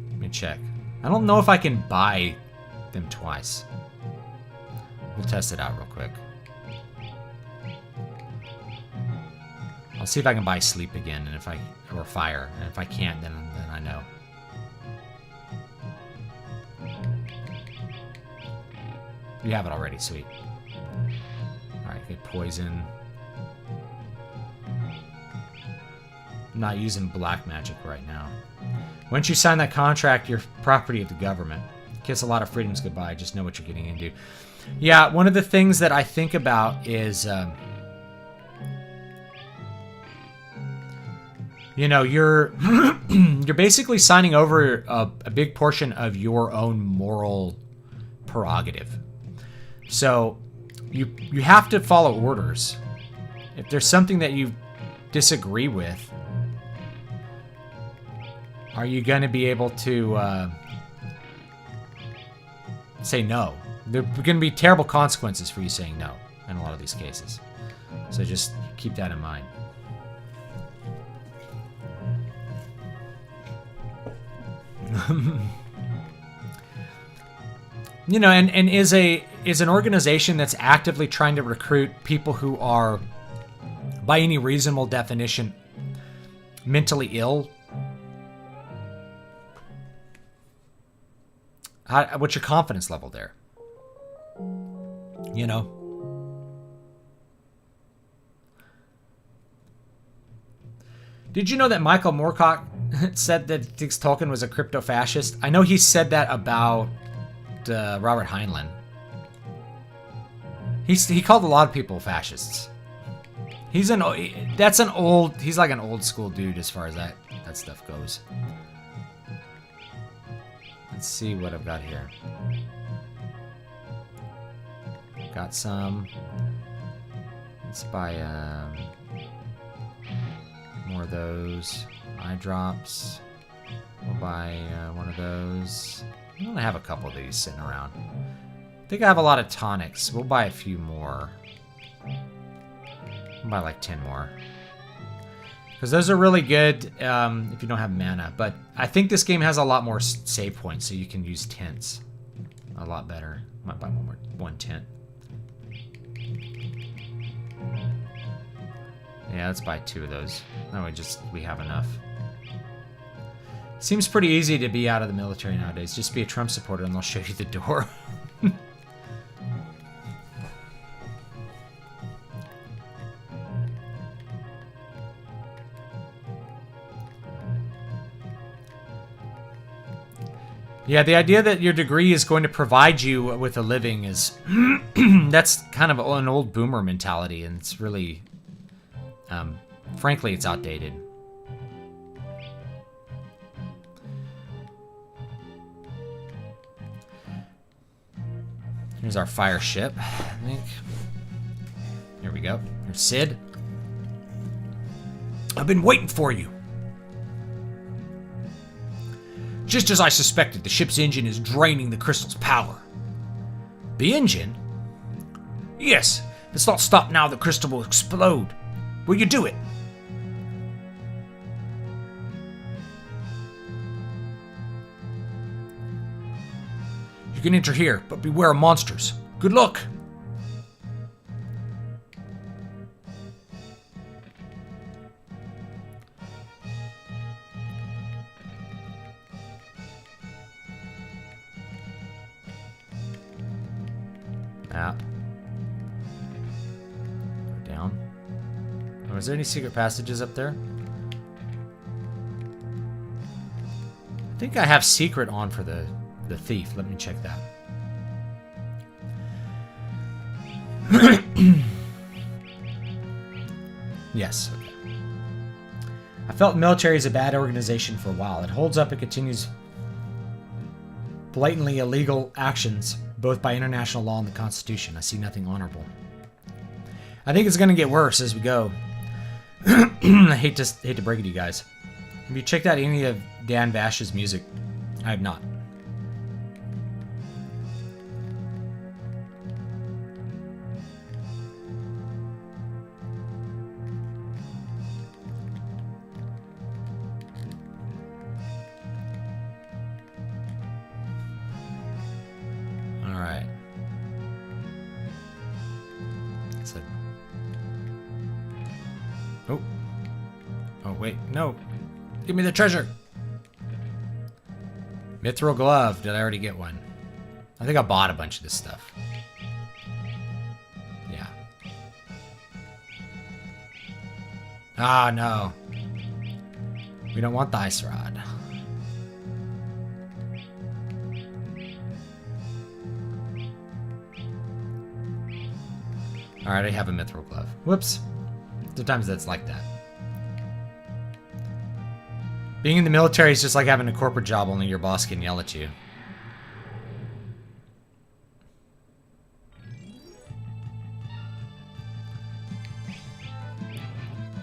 Let me check. I don't know if I can buy them twice. We'll test it out real quick. I'll see if I can buy sleep again, and if I or fire, and if I can't, then I know. You have it already, sweet. All right, get poison. I'm not using black magic right now. Once you sign that contract, you're property of the government. Kiss a lot of freedoms goodbye. Just know what you're getting into. Yeah, one of the things that I think about is, you know, you're you're basically signing over a big portion of your own moral prerogative. So you have to follow orders. If there's something that you disagree with, are you going to be able to say no? There are going to be terrible consequences for you saying no in a lot of these cases. So just keep that in mind. You know, and is an organization that's actively trying to recruit people who are, by any reasonable definition, mentally ill. What's your confidence level there? You know? Did you know that Michael Moorcock said that Diggs Tolkien was a crypto-fascist? I know he said that about Robert Heinlein. He called a lot of people fascists. He's like an old school dude as far as that stuff goes. Let's see what I've got here. Got some. Let's buy more of those. Eye drops. We'll buy one of those. I only have a couple of these sitting around. I think I have a lot of tonics. We'll buy a few more. We'll buy like 10 more. Because those are really good if you don't have mana. But I think this game has a lot more save points, so you can use tents a lot better. Might buy one tent. Yeah, let's buy 2 of those. That way we have enough. Seems pretty easy to be out of the military nowadays. Just be a Trump supporter and they'll show you the door. Yeah, the idea that your degree is going to provide you with a living is... that's kind of an old boomer mentality, and it's really... frankly, it's outdated. Here's our fire ship, I think. Here we go. Here's Sid. I've been waiting for you. Just as I suspected, the ship's engine is draining the crystal's power. The engine? Yes. If it's not stopped now, the crystal will explode. Will you do it? You can enter here, but beware of monsters. Good luck. Map. Go down. Oh, is there any secret passages up there? I think I have secret on for the thief. Let me check that. Yes, okay. I felt the military is a bad organization for a while. It holds up and continues blatantly illegal actions, both by international law and the Constitution. I see nothing honorable. I think it's going to get worse as we go. I hate to break it to you guys. Have you checked out any of Dan Vash's music? I have not. All right. So. Oh. Oh, wait. No. Give me the treasure. Mithril glove. Did I already get one? I think I bought a bunch of this stuff. Yeah. Ah, no. We don't want the ice rod. Alright, I have a mithril glove. Whoops. Sometimes that's like that. Being in the military is just like having a corporate job, only your boss can yell at you.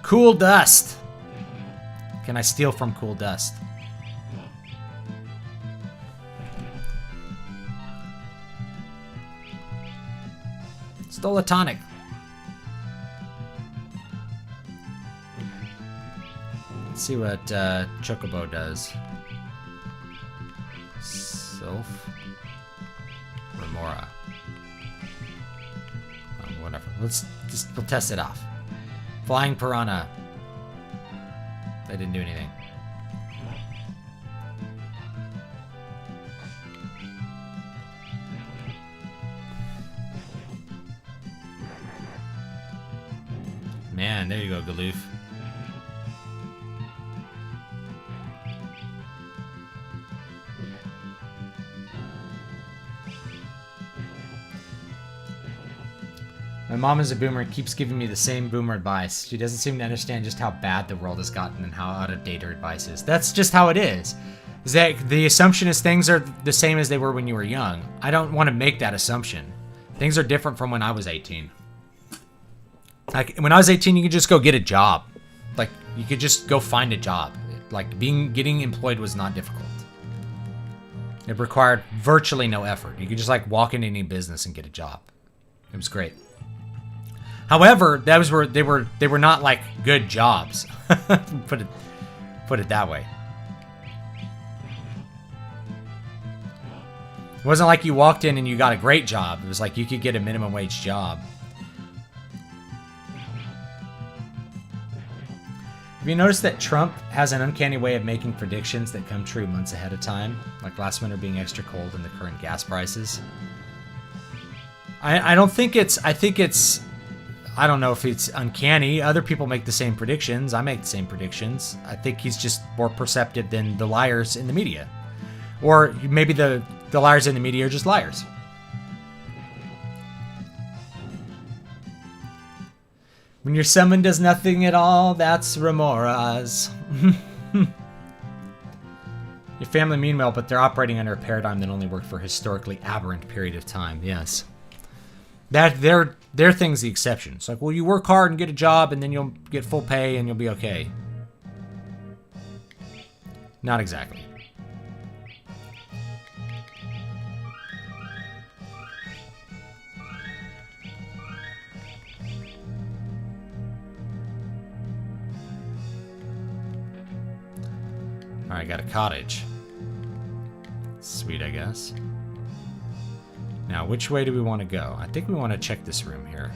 Cool dust. Can I steal from cool dust? Stole a tonic. Let's see what Chocobo does. Sylph. Remora. Oh, whatever. We'll test it off. Flying Piranha. That didn't do anything. Man, there you go, Galoof. My mom is a boomer and keeps giving me the same boomer advice. She doesn't seem to understand just how bad the world has gotten and how out of date her advice is. That's just how it is. Is that the assumption is things are the same as they were when you were young. I don't want to make that assumption. Things are different from when I was 18. Like, when I was 18, you could just go get a job. Like, you could just go find a job. Like, getting employed was not difficult. It required virtually no effort. You could just, like, walk into any business and get a job. It was great. However, they were not like good jobs. put it that way. It wasn't like you walked in and you got a great job. It was like you could get a minimum wage job. Have you noticed that Trump has an uncanny way of making predictions that come true months ahead of time? Like last winter being extra cold and the current gas prices. I don't think it's... I don't know if it's uncanny. Other people make the same predictions. I make the same predictions. I think he's just more perceptive than the liars in the media. Or maybe the liars in the media are just liars. When your summon does nothing at all, that's Remora's. Your family mean well, but they're operating under a paradigm that only worked for a historically aberrant period of time. Yes. That their thing's the exception. It's like, well, you work hard and get a job, and then you'll get full pay, and you'll be okay. Not exactly. All right, got a cottage. Sweet, I guess. Now, which way do we want to go? I think we want to check this room here.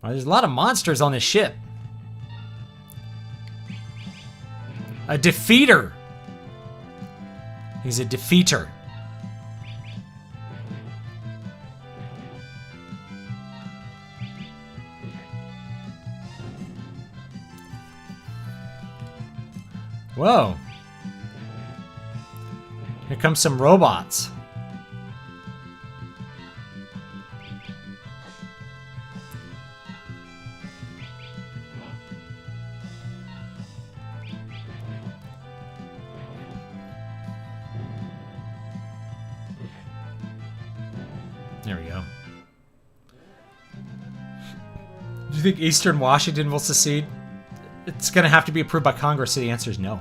Well, there's a lot of monsters on this ship. A defeater. He's a defeater. Whoa. Here comes some robots. There we go. Do you think Eastern Washington will secede? it's going to have to be approved by Congress, so the answer is no.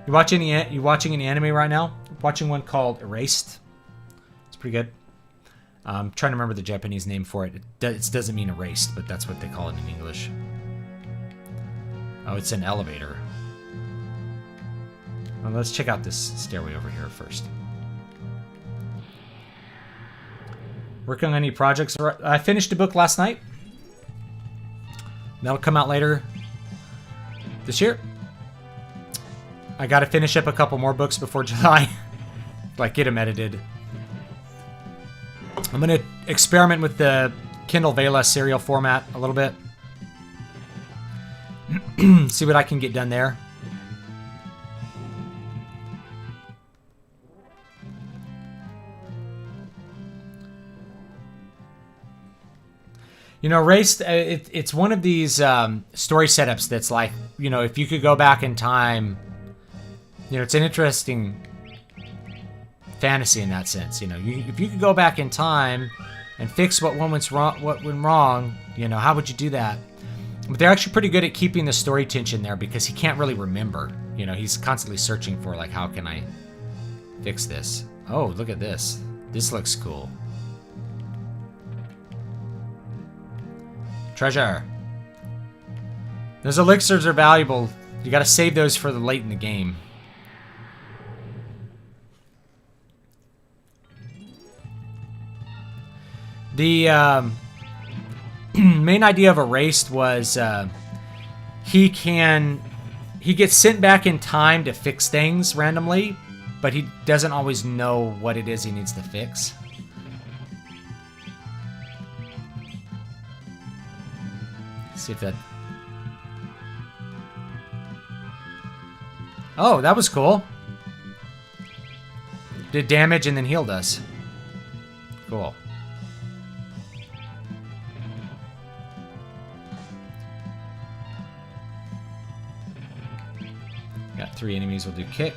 You watching any anime right now? I'm watching one called Erased. It's pretty good. I'm trying to remember the Japanese name for it. It doesn't mean erased, but that's what they call it in English. Oh, it's an elevator. Well, let's check out this stairway over here first. Working on any projects? I finished a book last night. That'll come out later this year. I got to finish up a couple more books before July. Like, get them edited. I'm going to experiment with the Kindle Vela serial format a little bit. See what I can get done there. You know, Erased, it's one of these story setups that's like, you know, if you could go back in time, you know, it's an interesting fantasy in that sense. You know, if you could go back in time and fix what went wrong, you know, how would you do that? But they're actually pretty good at keeping the story tension there because he can't really remember. You know, he's constantly searching for, like, how can I fix this? Oh, look at this. This looks cool. Treasure. Those elixirs are valuable. You gotta save those for the late in the game. The main idea of Erased was he gets sent back in time to fix things randomly, but he doesn't always know what it is he needs to fix. See if that... Oh, that was cool. Did damage and then healed us. Cool. Got 3 enemies, we'll do kick.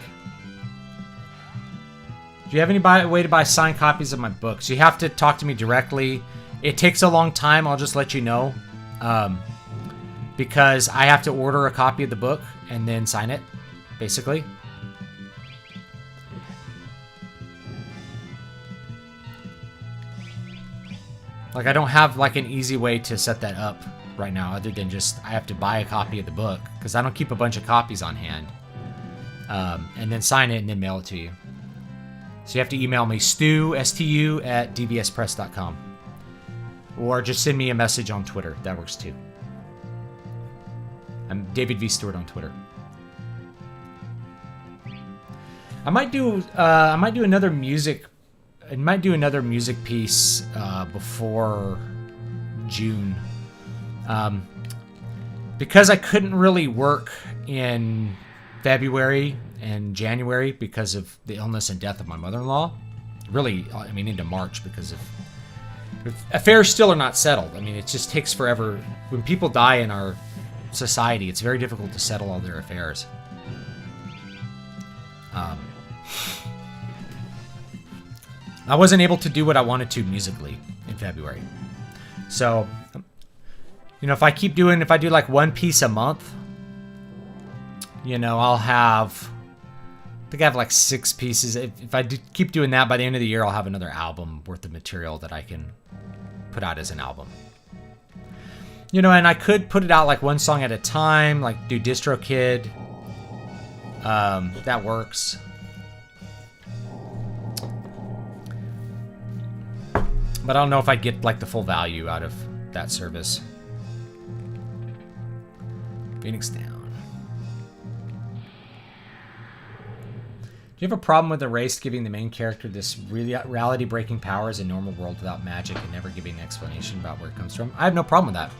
Do you have any way to buy signed copies of my books? You have to talk to me directly. It takes a long time, I'll just let you know. Because I have to order a copy of the book and then sign it, basically. Like, I don't have, like, an easy way to set that up right now, other than just I have to buy a copy of the book, because I don't keep a bunch of copies on hand. And then sign it and then mail it to you. So you have to email me, stu, S-T-U, at dvspress.com. Or just send me a message on Twitter. That works too. I'm David V. Stewart on Twitter. I might do another music. I might do another music piece before June, because I couldn't really work in February and January because of the illness and death of my mother-in-law. Really, I mean, into March because of affairs still are not settled. I mean, it just takes forever. When people die in our society, it's very difficult to settle all their affairs. I wasn't able to do what I wanted to musically in February. So, you know, if I do like one piece a month, you know, I think I have like 6 pieces. If I keep doing that, by the end of the year, I'll have another album worth of material that I can put out as an album. You know, and I could put it out like one song at a time, like do DistroKid. That works. But I don't know if I get like the full value out of that service. Phoenix down. Do you have a problem with Erased giving the main character this reality-breaking powers in normal world without magic and never giving an explanation about where it comes from? I have no problem with that.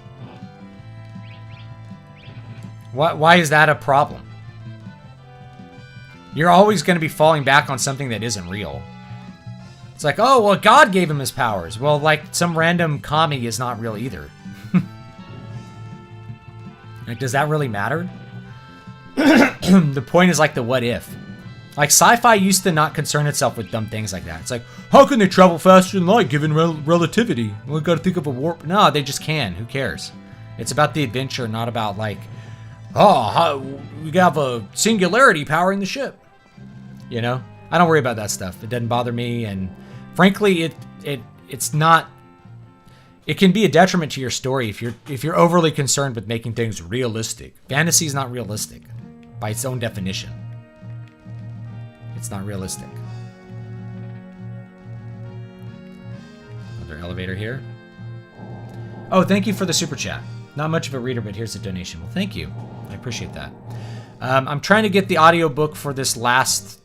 Why is that a problem? You're always going to be falling back on something that isn't real. It's like, oh, well, God gave him his powers. Well, like, some random commie is not real either. Like, does that really matter? The point is, like, the what if. Like, sci-fi used to not concern itself with dumb things like that. It's like, how can they travel faster than light given relativity? Well, we gotta think of a warp. No, they just can. Who cares? It's about the adventure, not about like, we have a singularity powering the ship. You know, I don't worry about that stuff. It doesn't bother me, and frankly, it's not. It can be a detriment to your story if you're overly concerned with making things realistic. Fantasy is not realistic by its own definition. It's not realistic. Another elevator here. Oh, thank you for the super chat. Not much of a reader, but here's a donation. Well, thank you. I appreciate that. I'm trying to get the audiobook for this last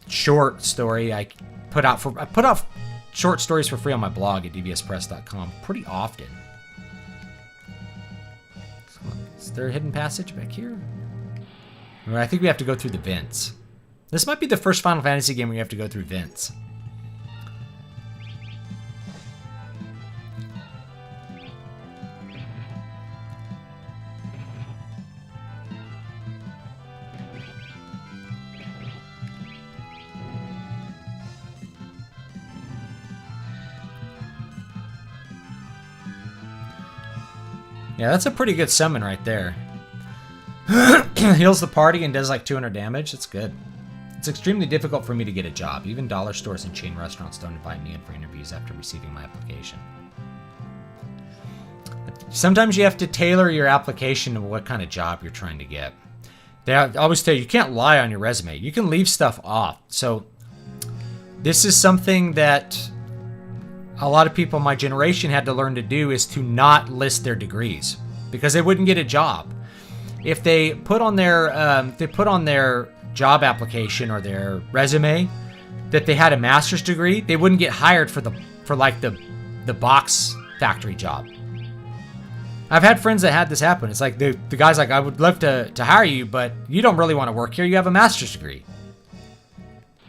short story I put out short stories for free on my blog at dvspress.com pretty often. Is there a hidden passage back here? I think we have to go through the vents. This might be the first Final Fantasy game where you have to go through vents. Yeah, that's a pretty good summon right there. Heals the party and does like 200 damage. That's good. It's extremely difficult for me to get a job. Even dollar stores and chain restaurants don't invite me in for interviews after receiving my application. Sometimes you have to tailor your application to what kind of job you're trying to get. They always tell you can't lie on your resume. You can leave stuff off. So this is something that a lot of people in my generation had to learn to do, is to not list their degrees because they wouldn't get a job. If they put on their job application or their resume that they had a master's degree, they wouldn't get hired for the box factory job. I've had friends that had this happen. It's like the guy's like, I would love to hire you, but you don't really want to work here. You have a master's degree.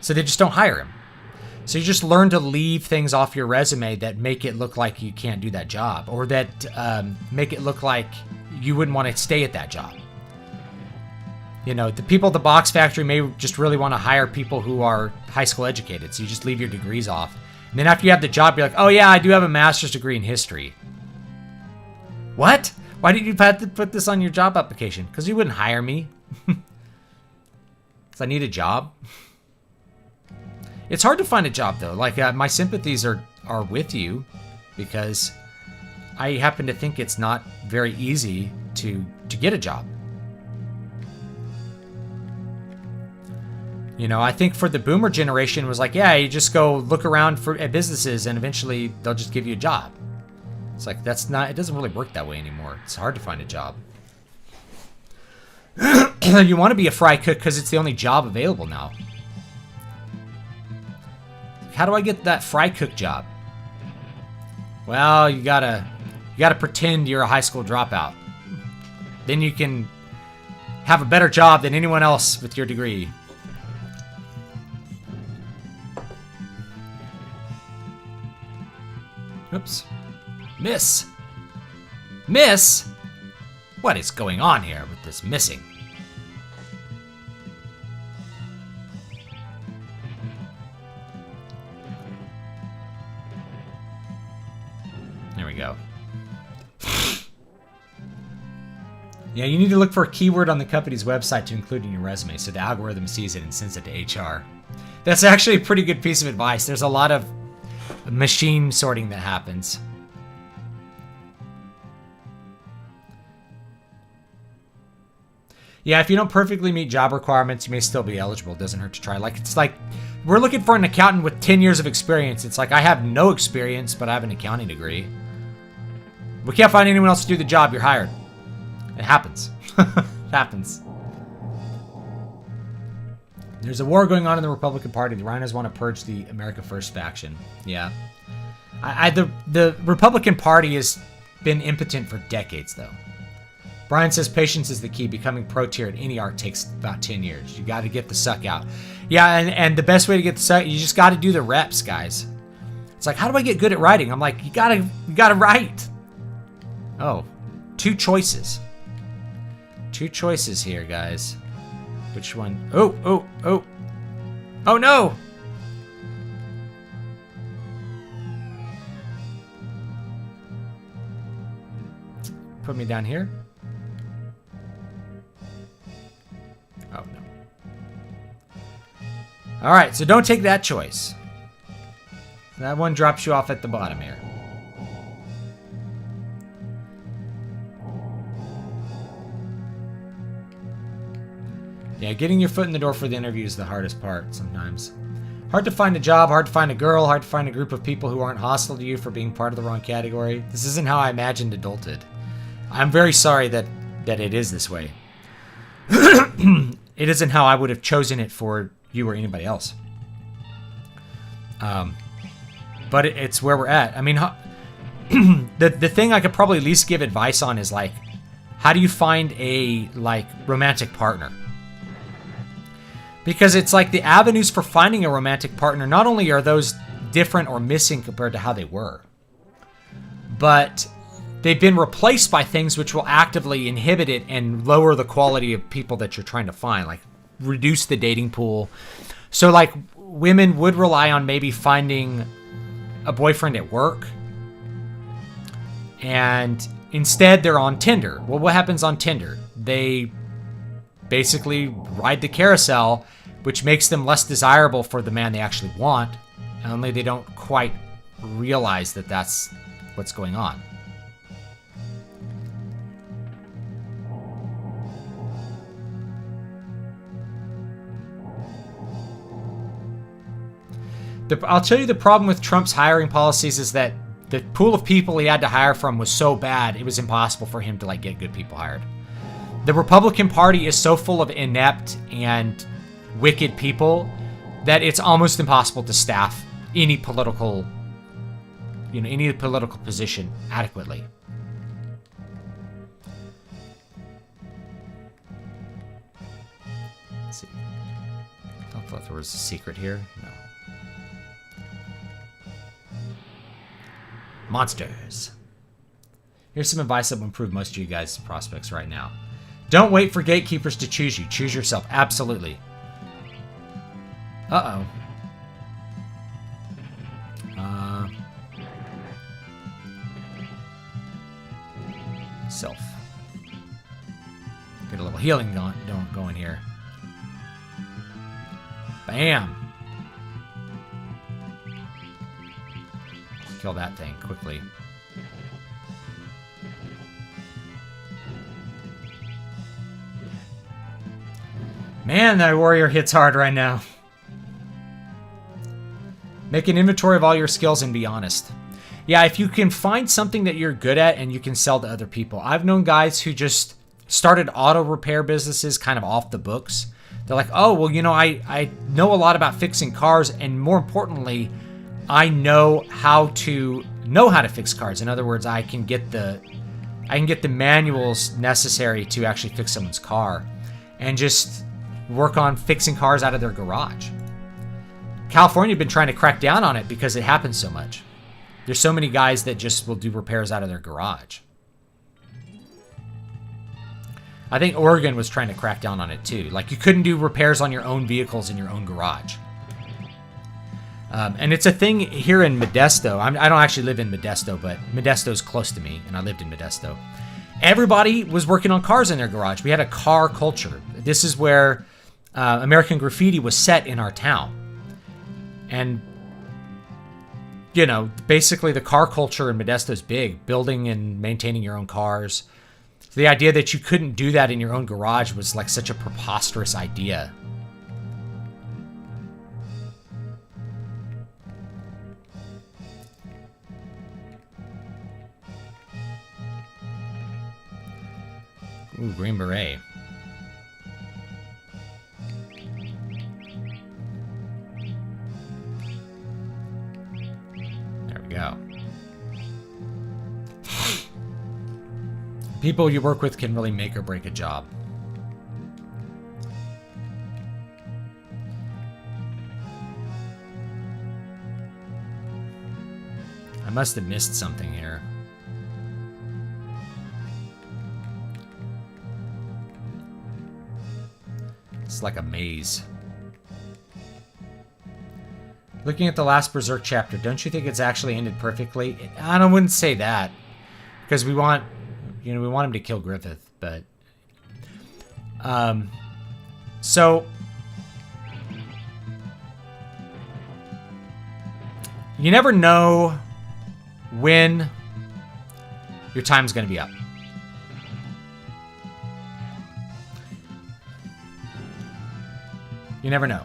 So they just don't hire him. So you just learn to leave things off your resume that make it look like you can't do that job, or that make it look like you wouldn't want to stay at that job. You know, the people at the box factory may just really want to hire people who are high school educated, so you just leave your degrees off. And then after you have the job, you're like, oh yeah, I do have a master's degree in history. What? Why did you have to put this on your job application? Because you wouldn't hire me. Because I need a job. It's hard to find a job, though. Like, my sympathies are with you, because I happen to think it's not very easy to get a job. You know, I think for the boomer generation, it was like, yeah, you just go look around at businesses and eventually they'll just give you a job. It's like, it doesn't really work that way anymore. It's hard to find a job. You want to be a fry cook because it's the only job available now. How do I get that fry cook job? Well, you gotta pretend you're a high school dropout. Then you can have a better job than anyone else with your degree. Oops. Miss! Miss? What is going on here with this missing? There we go. Yeah, you need to look for a keyword on the company's website to include in your resume so the algorithm sees it and sends it to HR. That's actually a pretty good piece of advice. There's a lot of machine sorting that happens. Yeah, if you don't perfectly meet job requirements, you may still be eligible. It doesn't hurt to try. It's like, we're looking for an accountant with 10 years of experience. It's like, I have no experience, but I have an accounting degree. We can't find anyone else to do the job. You're hired. It happens. It happens. There's a war going on in the Republican Party. The Rhinos want to purge the America First faction. Yeah. The Republican Party has been impotent for decades, though. Brian says patience is the key. Becoming pro tier at any art takes about 10 years. You got to get the suck out. Yeah, and the best way to get the suck, you just got to do the reps, guys. It's like, how do I get good at writing? I'm like, you gotta write. Oh, two choices. Two choices here, guys. Which one? Oh. Oh no! put me down here? Oh, no. Alright, so don't take that choice. That one drops you off at the bottom here. Yeah, getting your foot in the door for the interview is the hardest part sometimes. Hard to find a job, hard to find a girl, hard to find a group of people who aren't hostile to you for being part of the wrong category. This isn't how I imagined adulthood. I'm very sorry that it is this way. It isn't how I would have chosen it for you or anybody else. But it's where we're at. I mean, the thing I could probably at least give advice on is, like, how do you find a, like, romantic partner? Because it's like the avenues for finding a romantic partner, not only are those different or missing compared to how they were, but they've been replaced by things which will actively inhibit it and lower the quality of people that you're trying to find, like reduce the dating pool. So, like, women would rely on maybe finding a boyfriend at work, and instead they're on Tinder. Well, what happens on Tinder? They basically ride the carousel, which makes them less desirable for the man they actually want, only they don't quite realize that that's what's going on. I'll tell you, the problem with Trump's hiring policies is that the pool of people he had to hire from was so bad, it was impossible for him to, like, get good people hired. The Republican Party is so full of inept and wicked people that it's almost impossible to staff any political, any political position adequately. Let's see. I thought there was a secret here. No. Monsters. Here's some advice that will improve most of you guys' prospects right now. Don't wait for gatekeepers to choose you. Choose yourself. Absolutely. Uh-oh. Self. Get a little healing going here. Bam. Kill that thing quickly. Man, that warrior hits hard right now. Make an inventory of all your skills and be honest. Yeah, if you can find something that you're good at and you can sell to other people. I've known guys who just started auto repair businesses kind of off the books. They're like, oh, well, I know a lot about fixing cars, and more importantly, I know how to fix cars. In other words, I can get the manuals necessary to actually fix someone's car and just work on fixing cars out of their garage. California had been trying to crack down on it because it happens so much. There's so many guys that just will do repairs out of their garage. I think Oregon was trying to crack down on it too. Like, you couldn't do repairs on your own vehicles in your own garage. And it's a thing here in Modesto. I don't actually live in Modesto, but Modesto's close to me, and I lived in Modesto. Everybody was working on cars in their garage. We had a car culture. This is where American Graffiti was set in our town. And, basically the car culture in Modesto is big. Building and maintaining your own cars. So the idea that you couldn't do that in your own garage was like such a preposterous idea. Ooh, Green Beret. There we go. People you work with can really make or break a job. I must have missed something here. It's like a maze. Looking at the last Berserk chapter, don't you think it's actually ended perfectly? I wouldn't say that. Because we want You know, we want him to kill Griffith, but... So... You never know when your time's going to be up. You never know.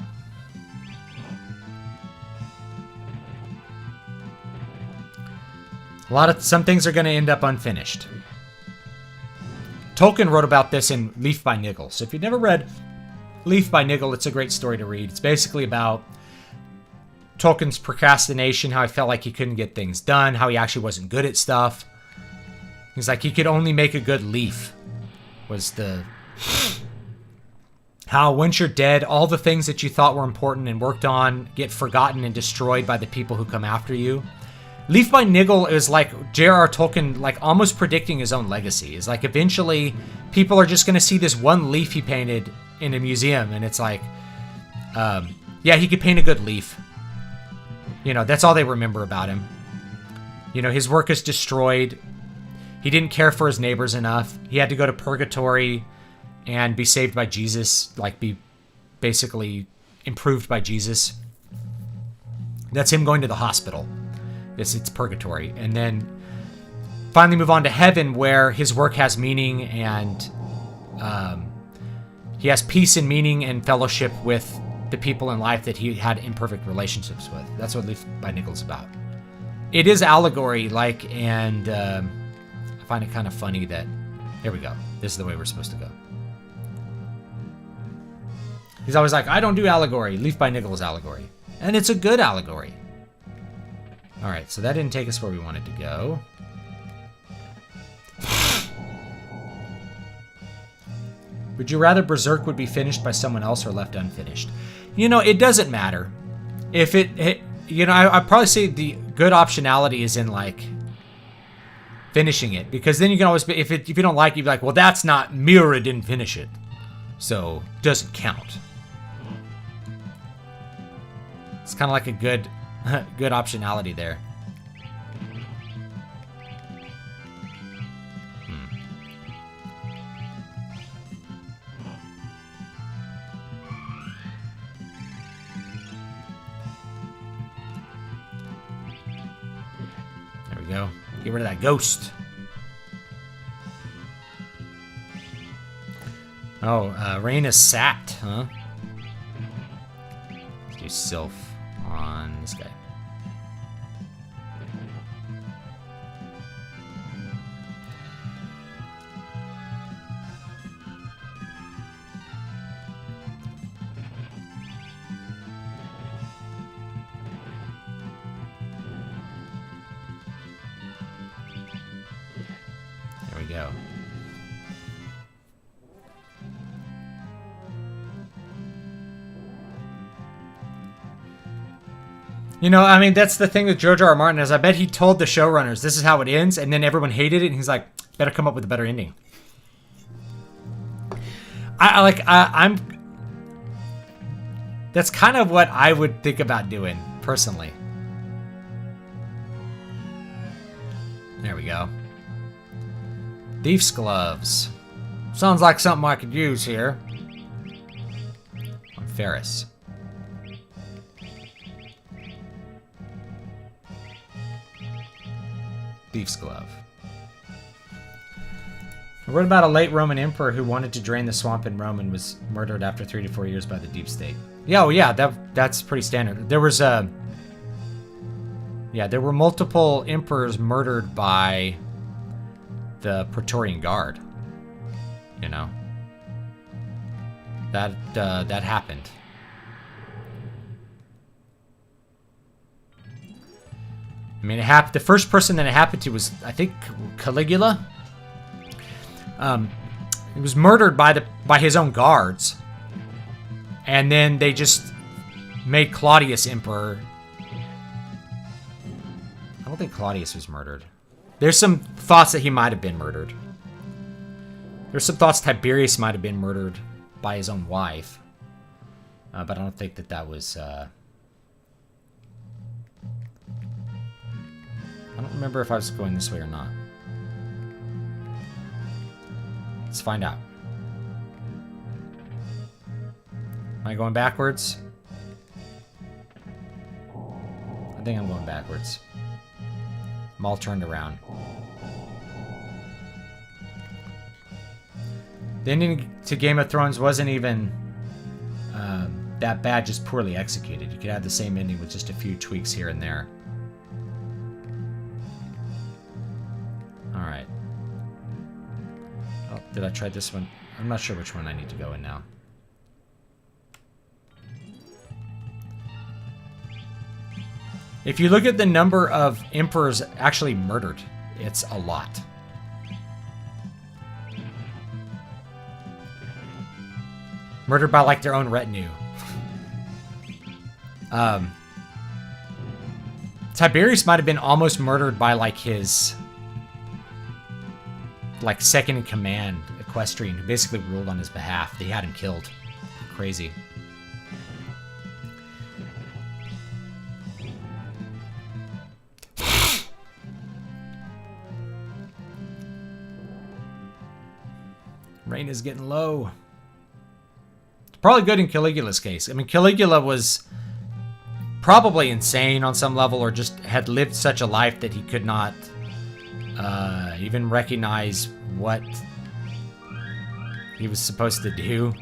Some things are going to end up unfinished. Tolkien wrote about this in Leaf by Niggle. So if you've never read Leaf by Niggle, it's a great story to read. It's basically about Tolkien's procrastination, how he felt like he couldn't get things done, how he actually wasn't good at stuff. He's like, he could only make a good leaf, was the... How once you're dead, all the things that you thought were important and worked on get forgotten and destroyed by the people who come after you. Leaf by Niggle is like J.R.R. Tolkien, like almost predicting his own legacy. Is like eventually people are just going to see this one leaf he painted in a museum, and it's like, yeah, he could paint a good leaf. You know, that's all they remember about him. You know, his work is destroyed. He didn't care for his neighbors enough. He had to go to purgatory and be saved by Jesus, like be basically improved by Jesus. That's him going to the hospital. It's purgatory. And then finally move on to heaven, where his work has meaning, and he has peace and meaning and fellowship with the people in life that he had imperfect relationships with. That's what Leaf by Niggle's about. It is allegory, like, and I find it kind of funny that, here we go. This is the way we're supposed to go. He's always like, I don't do allegory. Leaf by Niggle is allegory. And it's a good allegory. All right, so that didn't take us where we wanted to go. Would you rather Berserk would be finished by someone else or left unfinished? You know, it doesn't matter. If you know, I'd probably say the good optionality is in, like, finishing it. Because then you can always be, if you don't like it, you'd be like, well, that's not, Miura didn't finish it. So, doesn't count. It's kind of like a good optionality there. There we go. Get rid of that ghost. Oh, Rain is sapped, huh? Let's do Sylph on this guy. There we go. You know, I mean, that's the thing with George R. R. Martin, is I bet he told the showrunners this is how it ends, and then everyone hated it, and he's like, better come up with a better ending. I'm that's kind of what I would think about doing, personally. There we go. Thief's gloves. Sounds like something I could use here. On Ferris. Thief's glove. I wrote about a late Roman emperor who wanted to drain the swamp in Rome and was murdered after 3 to 4 years by the deep state. Yeah, oh yeah, that's pretty standard. There was there were multiple emperors murdered by the Praetorian Guard. You know, that happened. I mean, it happened. The first person that it happened to was, I think, Caligula. He was murdered by his own guards, and then they just made Claudius emperor. I don't think Claudius was murdered. There's some thoughts that he might have been murdered. There's some thoughts Tiberius might have been murdered by his own wife, but I don't think that was. I don't remember if I was going this way or not. Let's find out. Am I going backwards? I think I'm going backwards. I'm all turned around. The ending to Game of Thrones wasn't even that bad, just poorly executed. You could have the same ending with just a few tweaks here and there. Alright. Oh, did I try this one? I'm not sure which one I need to go in now. If you look at the number of emperors actually murdered, it's a lot. Murdered by, like, their own retinue. Tiberius might have been almost murdered by, like, his, like, second in command, Equestrian, who basically ruled on his behalf. They had him killed. Crazy. Rain is getting low. Probably good in Caligula's case. I mean, Caligula was probably insane on some level, or just had lived such a life that he could not even recognize what he was supposed to do.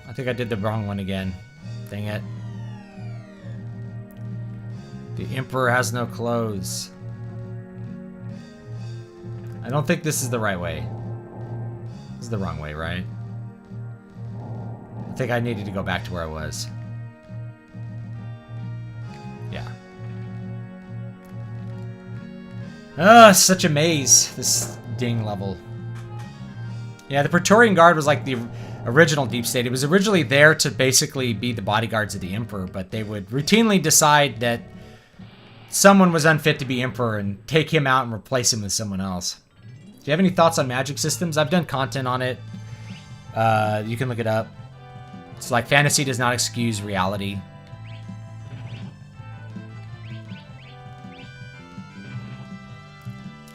I think I did the wrong one again. Dang it. The Emperor has no clothes. I don't think this is the right way. This is the wrong way, right? I think I needed to go back to where I was. Yeah. Ah, such a maze, this ding level. Yeah, the Praetorian Guard was like the original Deep State. It was originally there to basically be the bodyguards of the Emperor, but they would routinely decide that someone was unfit to be Emperor and take him out and replace him with someone else. Do you have any thoughts on magic systems? I've done content on it. You can look it up. It's like fantasy does not excuse reality.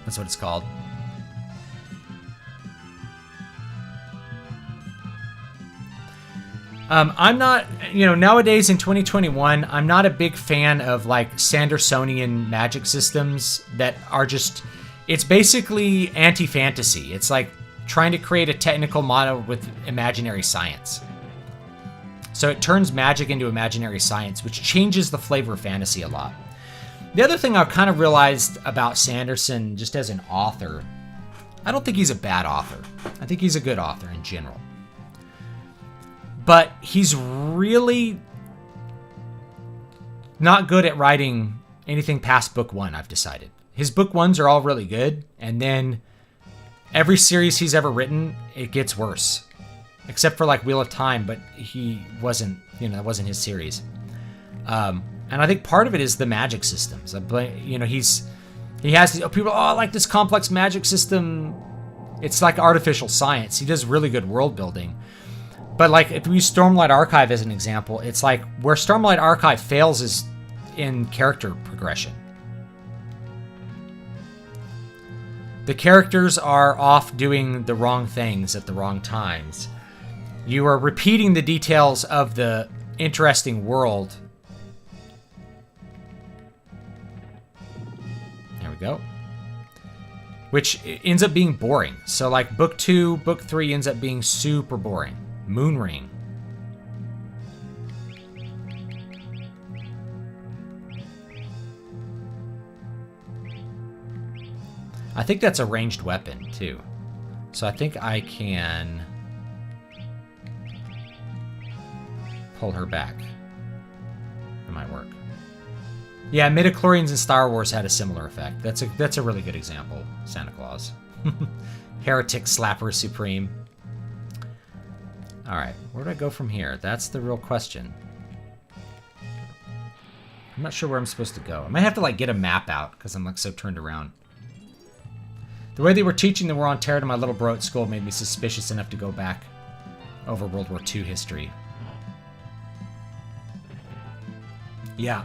That's what it's called. I'm not, nowadays in 2021, I'm not a big fan of like Sandersonian magic systems that are just, it's basically anti-fantasy. It's like trying to create a technical model with imaginary science. So it turns magic into imaginary science, which changes the flavor of fantasy a lot. The other thing I've kind of realized about Sanderson, just as an author, I don't think he's a bad author. I think he's a good author in general. But he's really not good at writing anything past book one, I've decided. His book ones are all really good, and then every series he's ever written, it gets worse. Except for like Wheel of Time, but he wasn't, that wasn't his series. And I think part of it is the magic systems. He has people, I like this complex magic system. It's like artificial science. He does really good world building. But like if we use Stormlight Archive as an example, it's like where Stormlight Archive fails is in character progression. The characters are off doing the wrong things at the wrong times. You are repeating the details of the interesting world. There we go. Which ends up being boring. So like book 2, book 3 ends up being super boring. Moonring. I think that's a ranged weapon too. So I think I can pull her back. It might work. Yeah, midichlorians in Star Wars had a similar effect. That's a really good example. Santa Claus. Heretic Slapper Supreme. Alright, where do I go from here? That's the real question. I'm not sure where I'm supposed to go. I might have to like get a map out because I'm like so turned around. The way they were teaching the war on terror to my little bro at school made me suspicious enough to go back over World War II history. Yeah.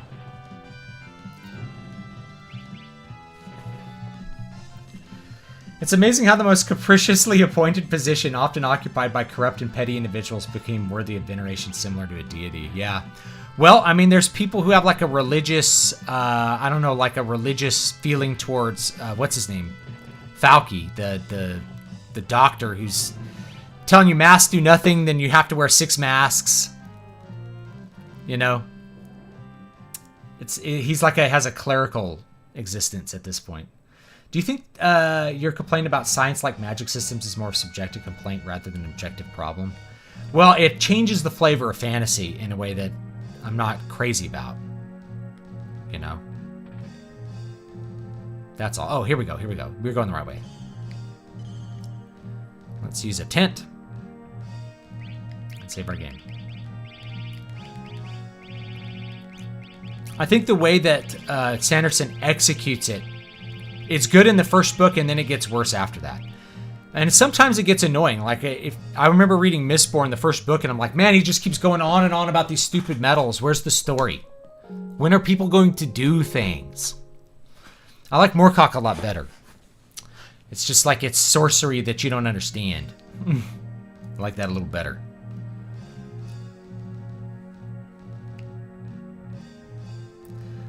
It's amazing how the most capriciously appointed position, often occupied by corrupt and petty individuals, became worthy of veneration similar to a deity. Yeah. Well, I mean, there's people who have like a religious, I don't know, like a religious feeling towards, what's his name? Fauci, the doctor who's telling you masks do nothing, then you have to wear 6 masks. You know? He's like has a clerical existence at this point. Do you think your complaint about science-like magic systems is more of a subjective complaint rather than an objective problem? Well, it changes the flavor of fantasy in a way that I'm not crazy about. You know? That's all. Oh, here we go. Here we go. We're going the right way. Let's use a tent. And save our game. I think the way that Sanderson executes it, it's good in the first book, and then it gets worse after that. And sometimes it gets annoying. Like, if I remember reading Mistborn, the first book, and I'm like, man, he just keeps going on and on about these stupid metals. Where's the story? When are people going to do things? I like Moorcock a lot better. It's just like it's sorcery that you don't understand. I like that a little better.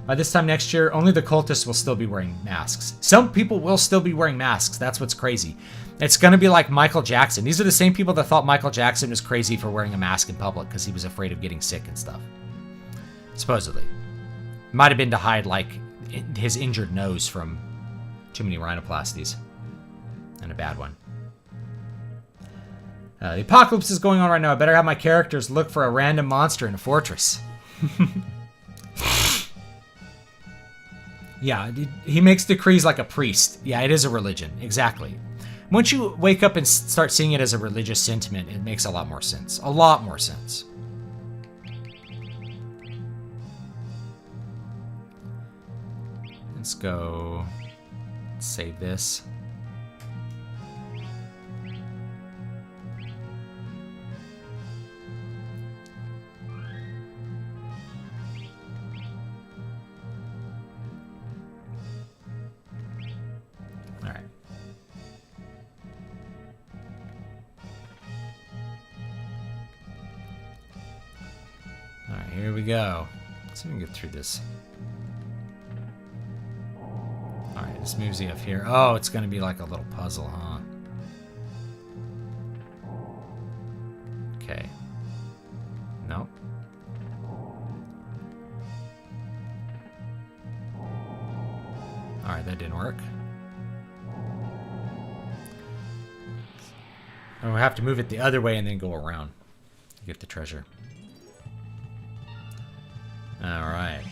By this time next year, only the cultists will still be wearing masks. Some people will still be wearing masks. That's what's crazy. It's going to be like Michael Jackson. These are the same people that thought Michael Jackson was crazy for wearing a mask in public because he was afraid of getting sick and stuff. Supposedly. Might have been to hide, like, his injured nose from too many rhinoplasties. And a bad one. The apocalypse is going on right now. I better have my characters look for a random monster in a fortress. Yeah, he makes decrees like a priest. Yeah, it is a religion. Exactly. Once you wake up and start seeing it as a religious sentiment, it makes a lot more sense. A lot more sense. Let's go save this. Here we go. Let's see if we can get through this. Alright, this moves you up here. Oh, it's going to be like a little puzzle, huh? Okay. Nope. Alright, that didn't work. And we'll have to move it the other way and then go around to get the treasure. Alright.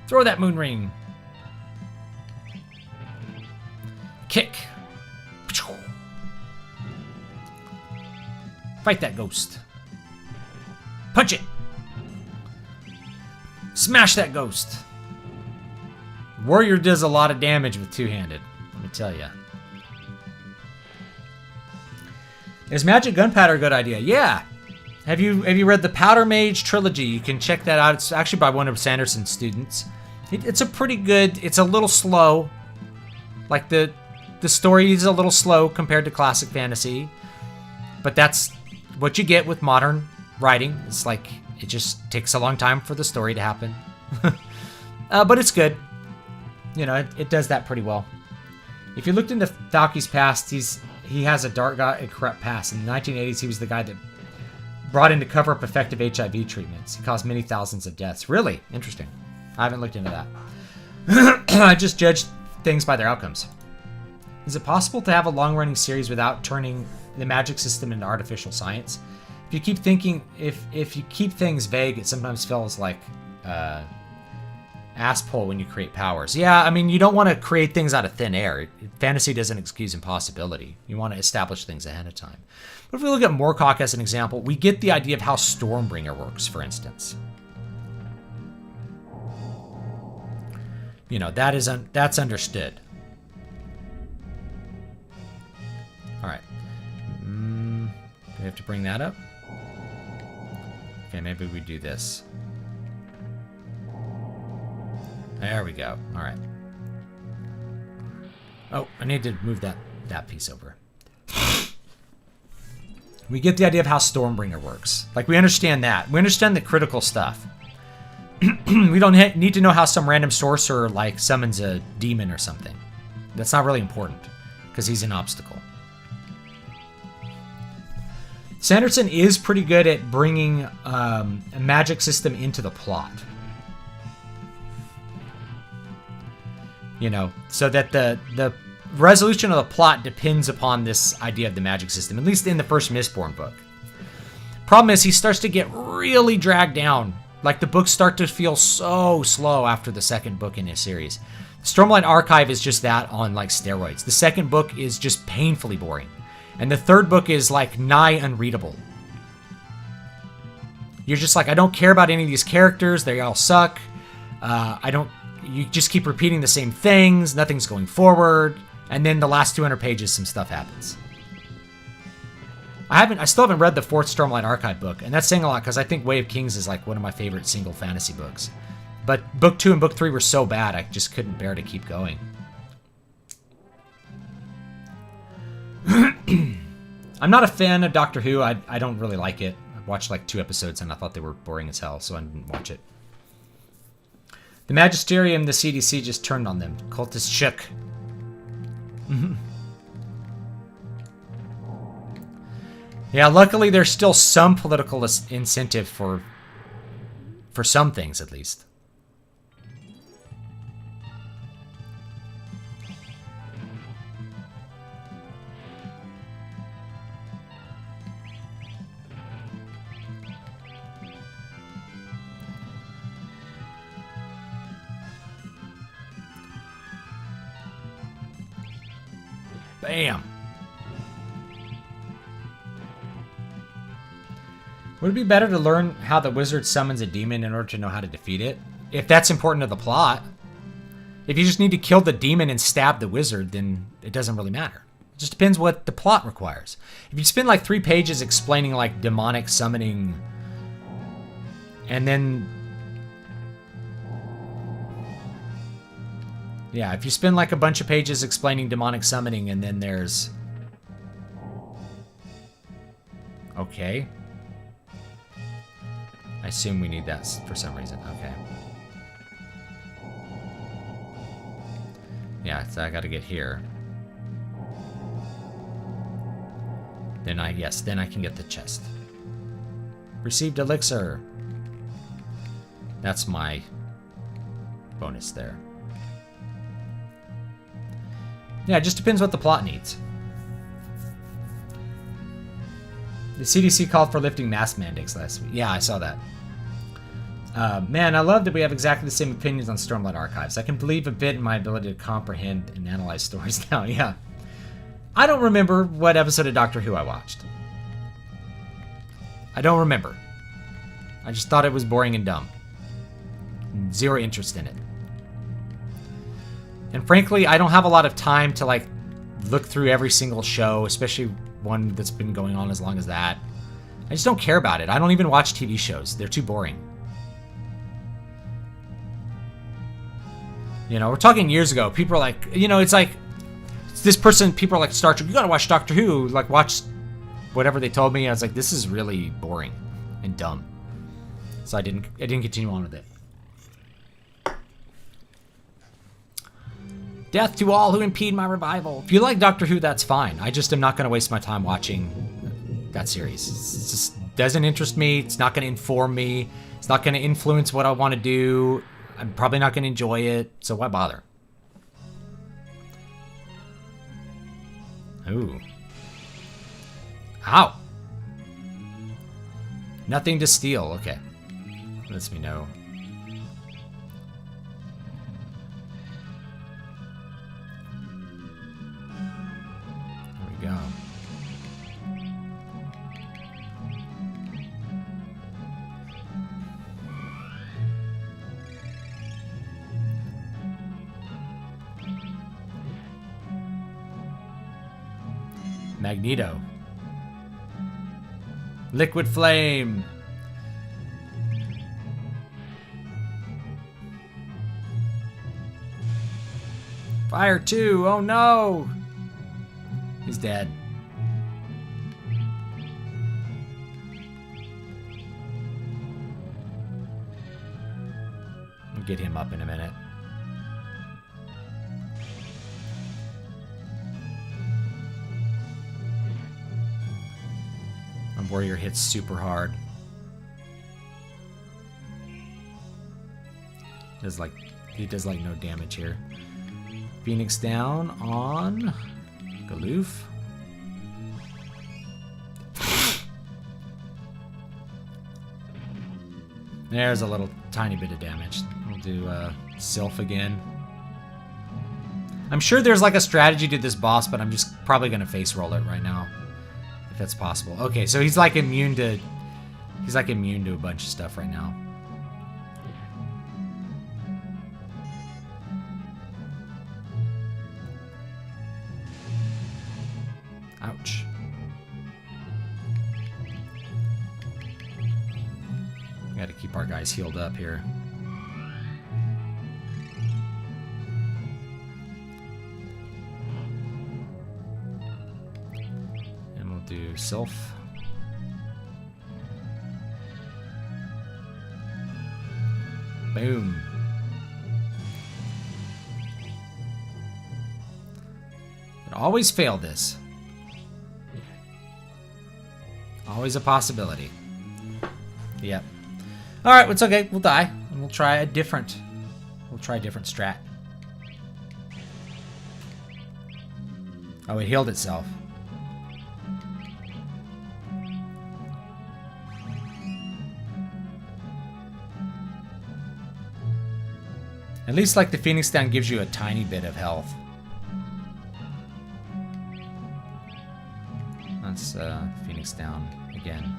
Throw that moon ring. Kick. Fight that ghost. Punch it. Smash that ghost. Warrior does a lot of damage with two-handed, let me tell you. Is magic gunpowder a good idea? Yeah. Have you read the Powder Mage trilogy? You can check that out. It's actually by one of Sanderson's students. It's a pretty good. It's a little slow. Like the story is a little slow compared to classic fantasy, but that's what you get with modern writing. It's like it just takes a long time for the story to happen, but it's good. You know, it does that pretty well. If you looked into Fauci's past, he has a dark and corrupt past. In the 1980s, he was the guy that brought in to cover up effective HIV treatments. He caused many thousands of deaths. Really? Interesting. I haven't looked into that. I just judge things by their outcomes. Is it possible to have a long-running series without turning the magic system into artificial science? If you keep thinking, if you keep things vague, it sometimes feels like ass pull when you create powers. Yeah, I mean, you don't want to create things out of thin air. Fantasy doesn't excuse impossibility. You want to establish things ahead of time. But if we look at Moorcock as an example, we get the idea of how Stormbringer works, for instance. You know, that's understood. All right. Do we have to bring that up? Okay, maybe we do this. There we go. All right. Oh, I need to move that piece over. We get the idea of how Stormbringer works. Like, we understand that. We understand the critical stuff. We don't need to know how some random sorcerer, like, summons a demon or something. That's not really important, because he's an obstacle. Sanderson is pretty good at bringing a magic system into the plot. You know, so that the resolution of the plot depends upon this idea of the magic system, at least in the first Mistborn book. Problem is, he starts to get really dragged down. Like, the books start to feel so slow after the second book in his series. Stormlight Archive is just that on, like, steroids. The second book is just painfully boring. And the third book is, like, nigh unreadable. You're just like, I don't care about any of these characters. They all suck. You just keep repeating the same things. Nothing's going forward. And then the last 200 pages, some stuff happens. I still haven't read the fourth Stormlight Archive book, and that's saying a lot because I think Way of Kings is like one of my favorite single fantasy books. But book 2 and book 3 were so bad, I just couldn't bear to keep going. I'm not a fan of Doctor Who. I don't really like it. I watched like 2 episodes and I thought they were boring as hell, so I didn't watch it. The Magisterium, the CDC just turned on them. Cultists shook. Yeah, luckily there's still some political incentive for some things, at least. Bam. Would it be better to learn how the wizard summons a demon in order to know how to defeat it? If that's important to the plot. If you just need to kill the demon and stab the wizard, then it doesn't really matter. It just depends what the plot requires. If you spend like 3 pages explaining like demonic summoning, and then... Yeah, if you spend like a bunch of pages explaining demonic summoning and then there's... Okay. I assume we need that for some reason. Okay. Yeah, so I gotta get here. Then I can get the chest. Received elixir. That's my bonus there. Yeah, it just depends what the plot needs. The CDC called for lifting mask mandates last week. Yeah, I saw that. Man, I love that we have exactly the same opinions on Stormlight Archives. I can believe a bit in my ability to comprehend and analyze stories now. Yeah. I don't remember what episode of Doctor Who I watched. I don't remember. I just thought it was boring and dumb. Zero interest in it. And frankly, I don't have a lot of time to like look through every single show, especially one that's been going on as long as that. I just don't care about it. I don't even watch TV shows. They're too boring. You know, we're talking years ago. People are like, you know, it's like this person, people are like, Star Trek, you gotta watch Doctor Who. Like, watch whatever they told me. I was like, this is really boring and dumb. So I didn't continue on with it. Death to all who impede my revival. If you like Doctor Who, that's fine. I just am not going to waste my time watching that series. It just doesn't interest me. It's not going to inform me. It's not going to influence what I want to do. I'm probably not going to enjoy it, so why bother? Ooh. Ow. Nothing to steal. Okay. Lets me know. Go. Magneto. Liquid flame. Fire 2. Oh no. He's dead. We'll get him up in a minute. And warrior hits super hard. He does like no damage here. Phoenix down on Galoof. There's a little tiny bit of damage. We'll do Sylph again. I'm sure there's like a strategy to this boss, but I'm just probably gonna face roll it right now, if that's possible. Okay, so he's like immune to a bunch of stuff right now. Ouch. We gotta keep our guys healed up here. And we'll do Sylph. Boom. Could always fail this. Always a possibility. Yep. Alright, it's okay. We'll die. And we'll try a different strat. Oh, it healed itself. At least like the Phoenix Down gives you a tiny bit of health. That's Phoenix Down again.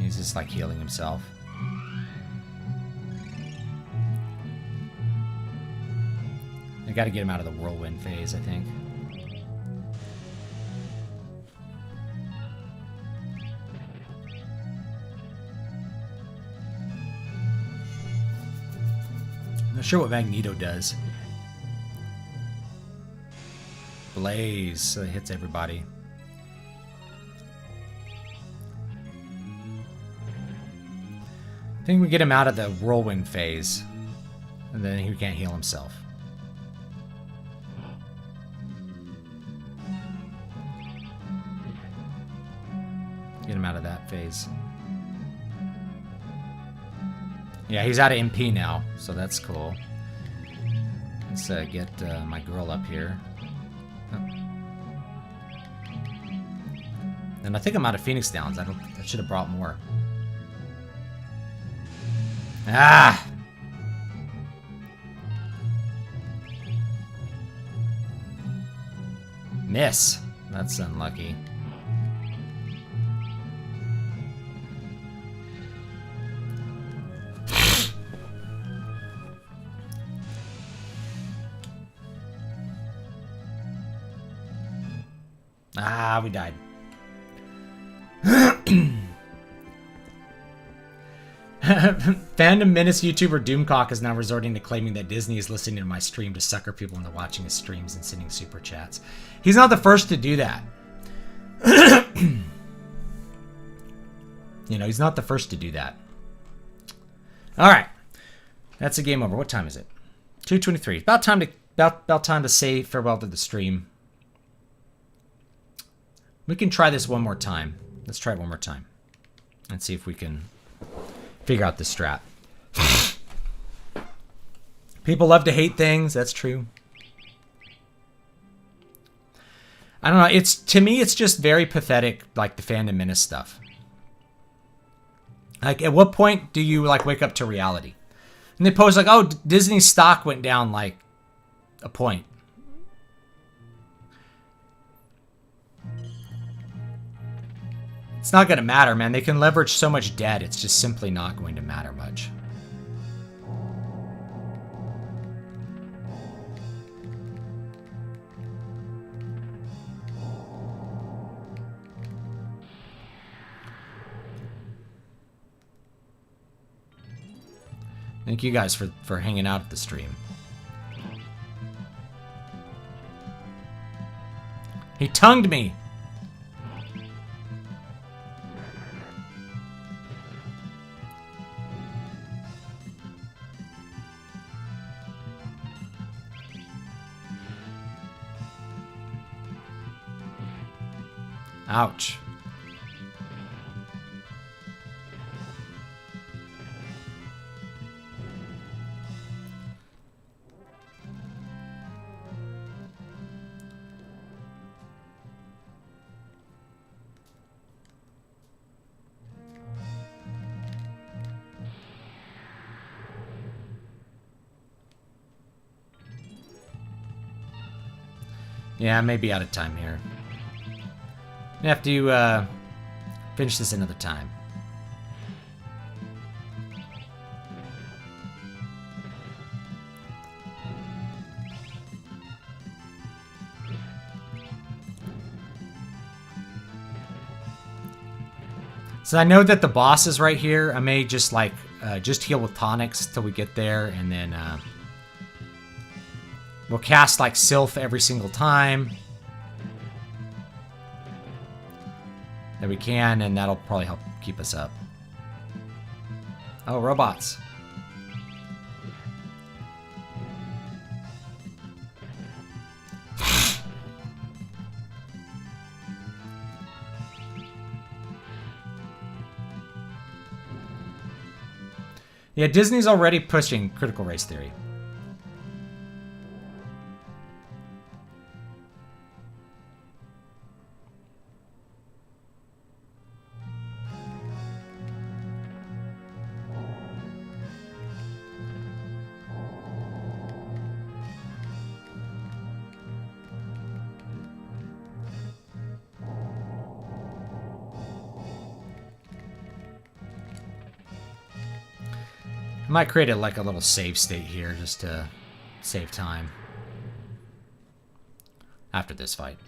He's just like healing himself. I gotta get him out of the whirlwind phase, I think. I'm not sure what Magneto does. Blaze, so it hits everybody. I think we get him out of the whirlwind phase, and then he can't heal himself. Get him out of that phase. Yeah, he's out of MP now, so that's cool. Let's get my girl up here. Oh. And I think I'm out of Phoenix Downs. I should have brought more. Ah! Miss. That's unlucky. Ah, we died. Fandom Menace YouTuber Doomcock is now resorting to claiming that Disney is listening to my stream to sucker people into watching his streams and sending super chats. He's not the first to do that. You know, he's not the first to do that. All right. That's a game over. What time is it? 2:23. About time to say farewell to the stream. We can try this one more time. Let's try it one more time. And see if we can figure out the strat. People love to hate things. That's true. I don't know. To me, it's just very pathetic, like the Fandom Menace stuff. Like, at what point do you, like, wake up to reality? And they post, like, oh, Disney stock went down, like, a point. It's not going to matter, man. They can leverage so much debt. It's just simply not going to matter much. Thank you guys for hanging out at the stream. He tongued me! Ouch. Yeah, I may be out of time here. I have to finish this another time. So I know that the boss is right here. I may just like just heal with tonics till we get there, and then we'll cast like Sylph every single time that we can, and that'll probably help keep us up. Oh, robots. Yeah, Disney's already pushing critical race theory. I might create like a little save state here just to save time after this fight.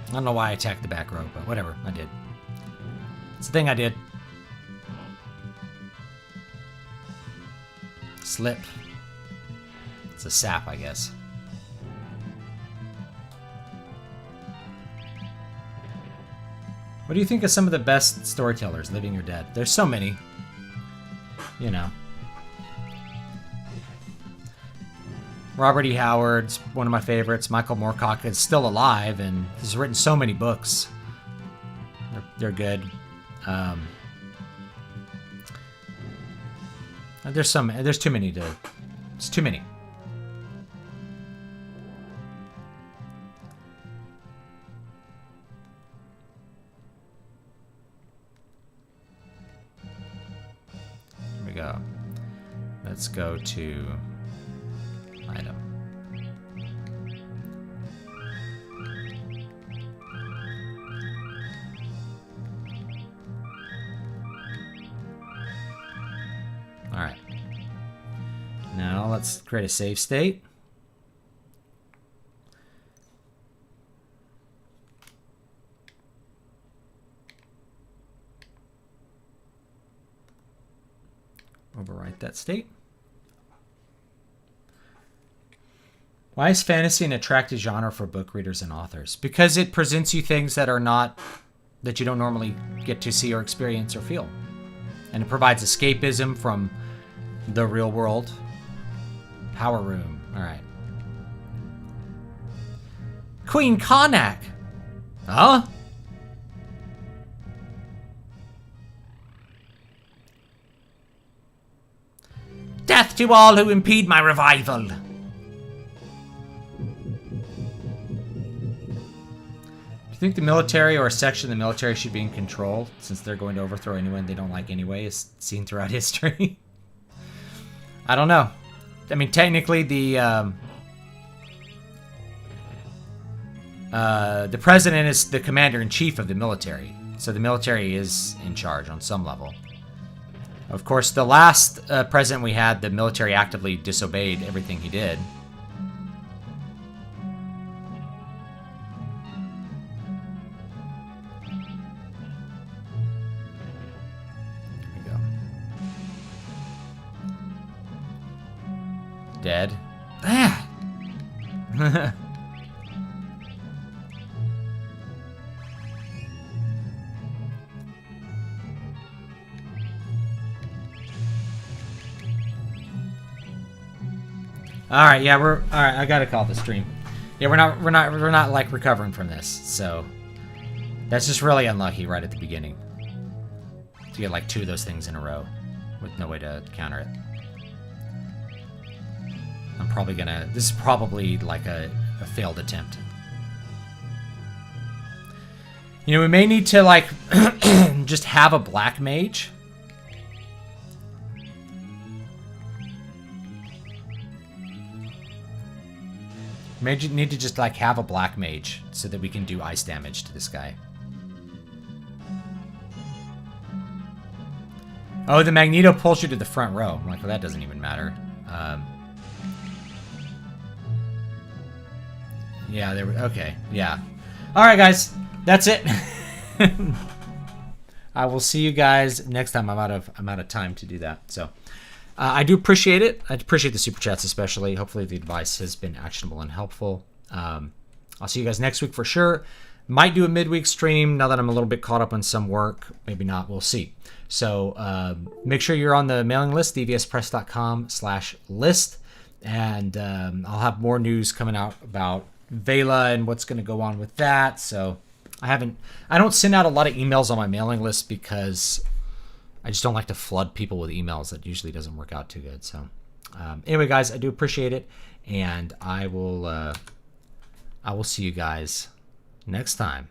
I don't know why I attacked the back row, but whatever, I did. It's the thing I did. Slip. It's a sap, I guess. What do you think of some of the best storytellers, living or dead? There's so many. You know. Robert E. Howard's one of my favorites. Michael Moorcock is still alive and has written so many books. They're good. There's too many to... It's too many. Here we go. Let's go to... item. All right. Now let's create a save state. Overwrite that state. Why is fantasy an attractive genre for book readers and authors? Because it presents you things that are not, that you don't normally get to see or experience or feel. And it provides escapism from the real world. Power room. All right. Queen Karnak. Huh? Death to all who impede my revival. Do you think the military or a section of the military should be in control, since they're going to overthrow anyone they don't like anyway, as seen throughout history? I don't know. I mean, technically, the president is the commander-in-chief of the military. So the military is in charge on some level. Of course, the last president we had, the military actively disobeyed everything he did. Here we go. Dead. Ah! All right, yeah, all right. I gotta call the stream. Yeah, we're not like recovering from this, so that's just really unlucky right at the beginning to get like 2 of those things in a row with no way to counter it. I'm probably gonna. This is probably like a failed attempt. You know, we may need to like just have a black mage. May need to just like have a black mage so that we can do ice damage to this guy. Oh, the Magneto pulls you to the front row. I'm like, well, that doesn't even matter. Yeah, there. Okay, yeah. All right, guys, that's it. I will see you guys next time. I'm out of time to do that. So. I do appreciate it. I appreciate the super chats especially. Hopefully the advice has been actionable and helpful. I'll see you guys next week for sure. Might do a midweek stream now that I'm a little bit caught up on some work. Maybe not. We'll see. So make sure you're on the mailing list, devspress.com/list. And I'll have more news coming out about Vela and what's going to go on with that. So I don't send out a lot of emails on my mailing list because I just don't like to flood people with emails. That usually doesn't work out too good. So anyway, guys, I do appreciate it, and I will see you guys next time.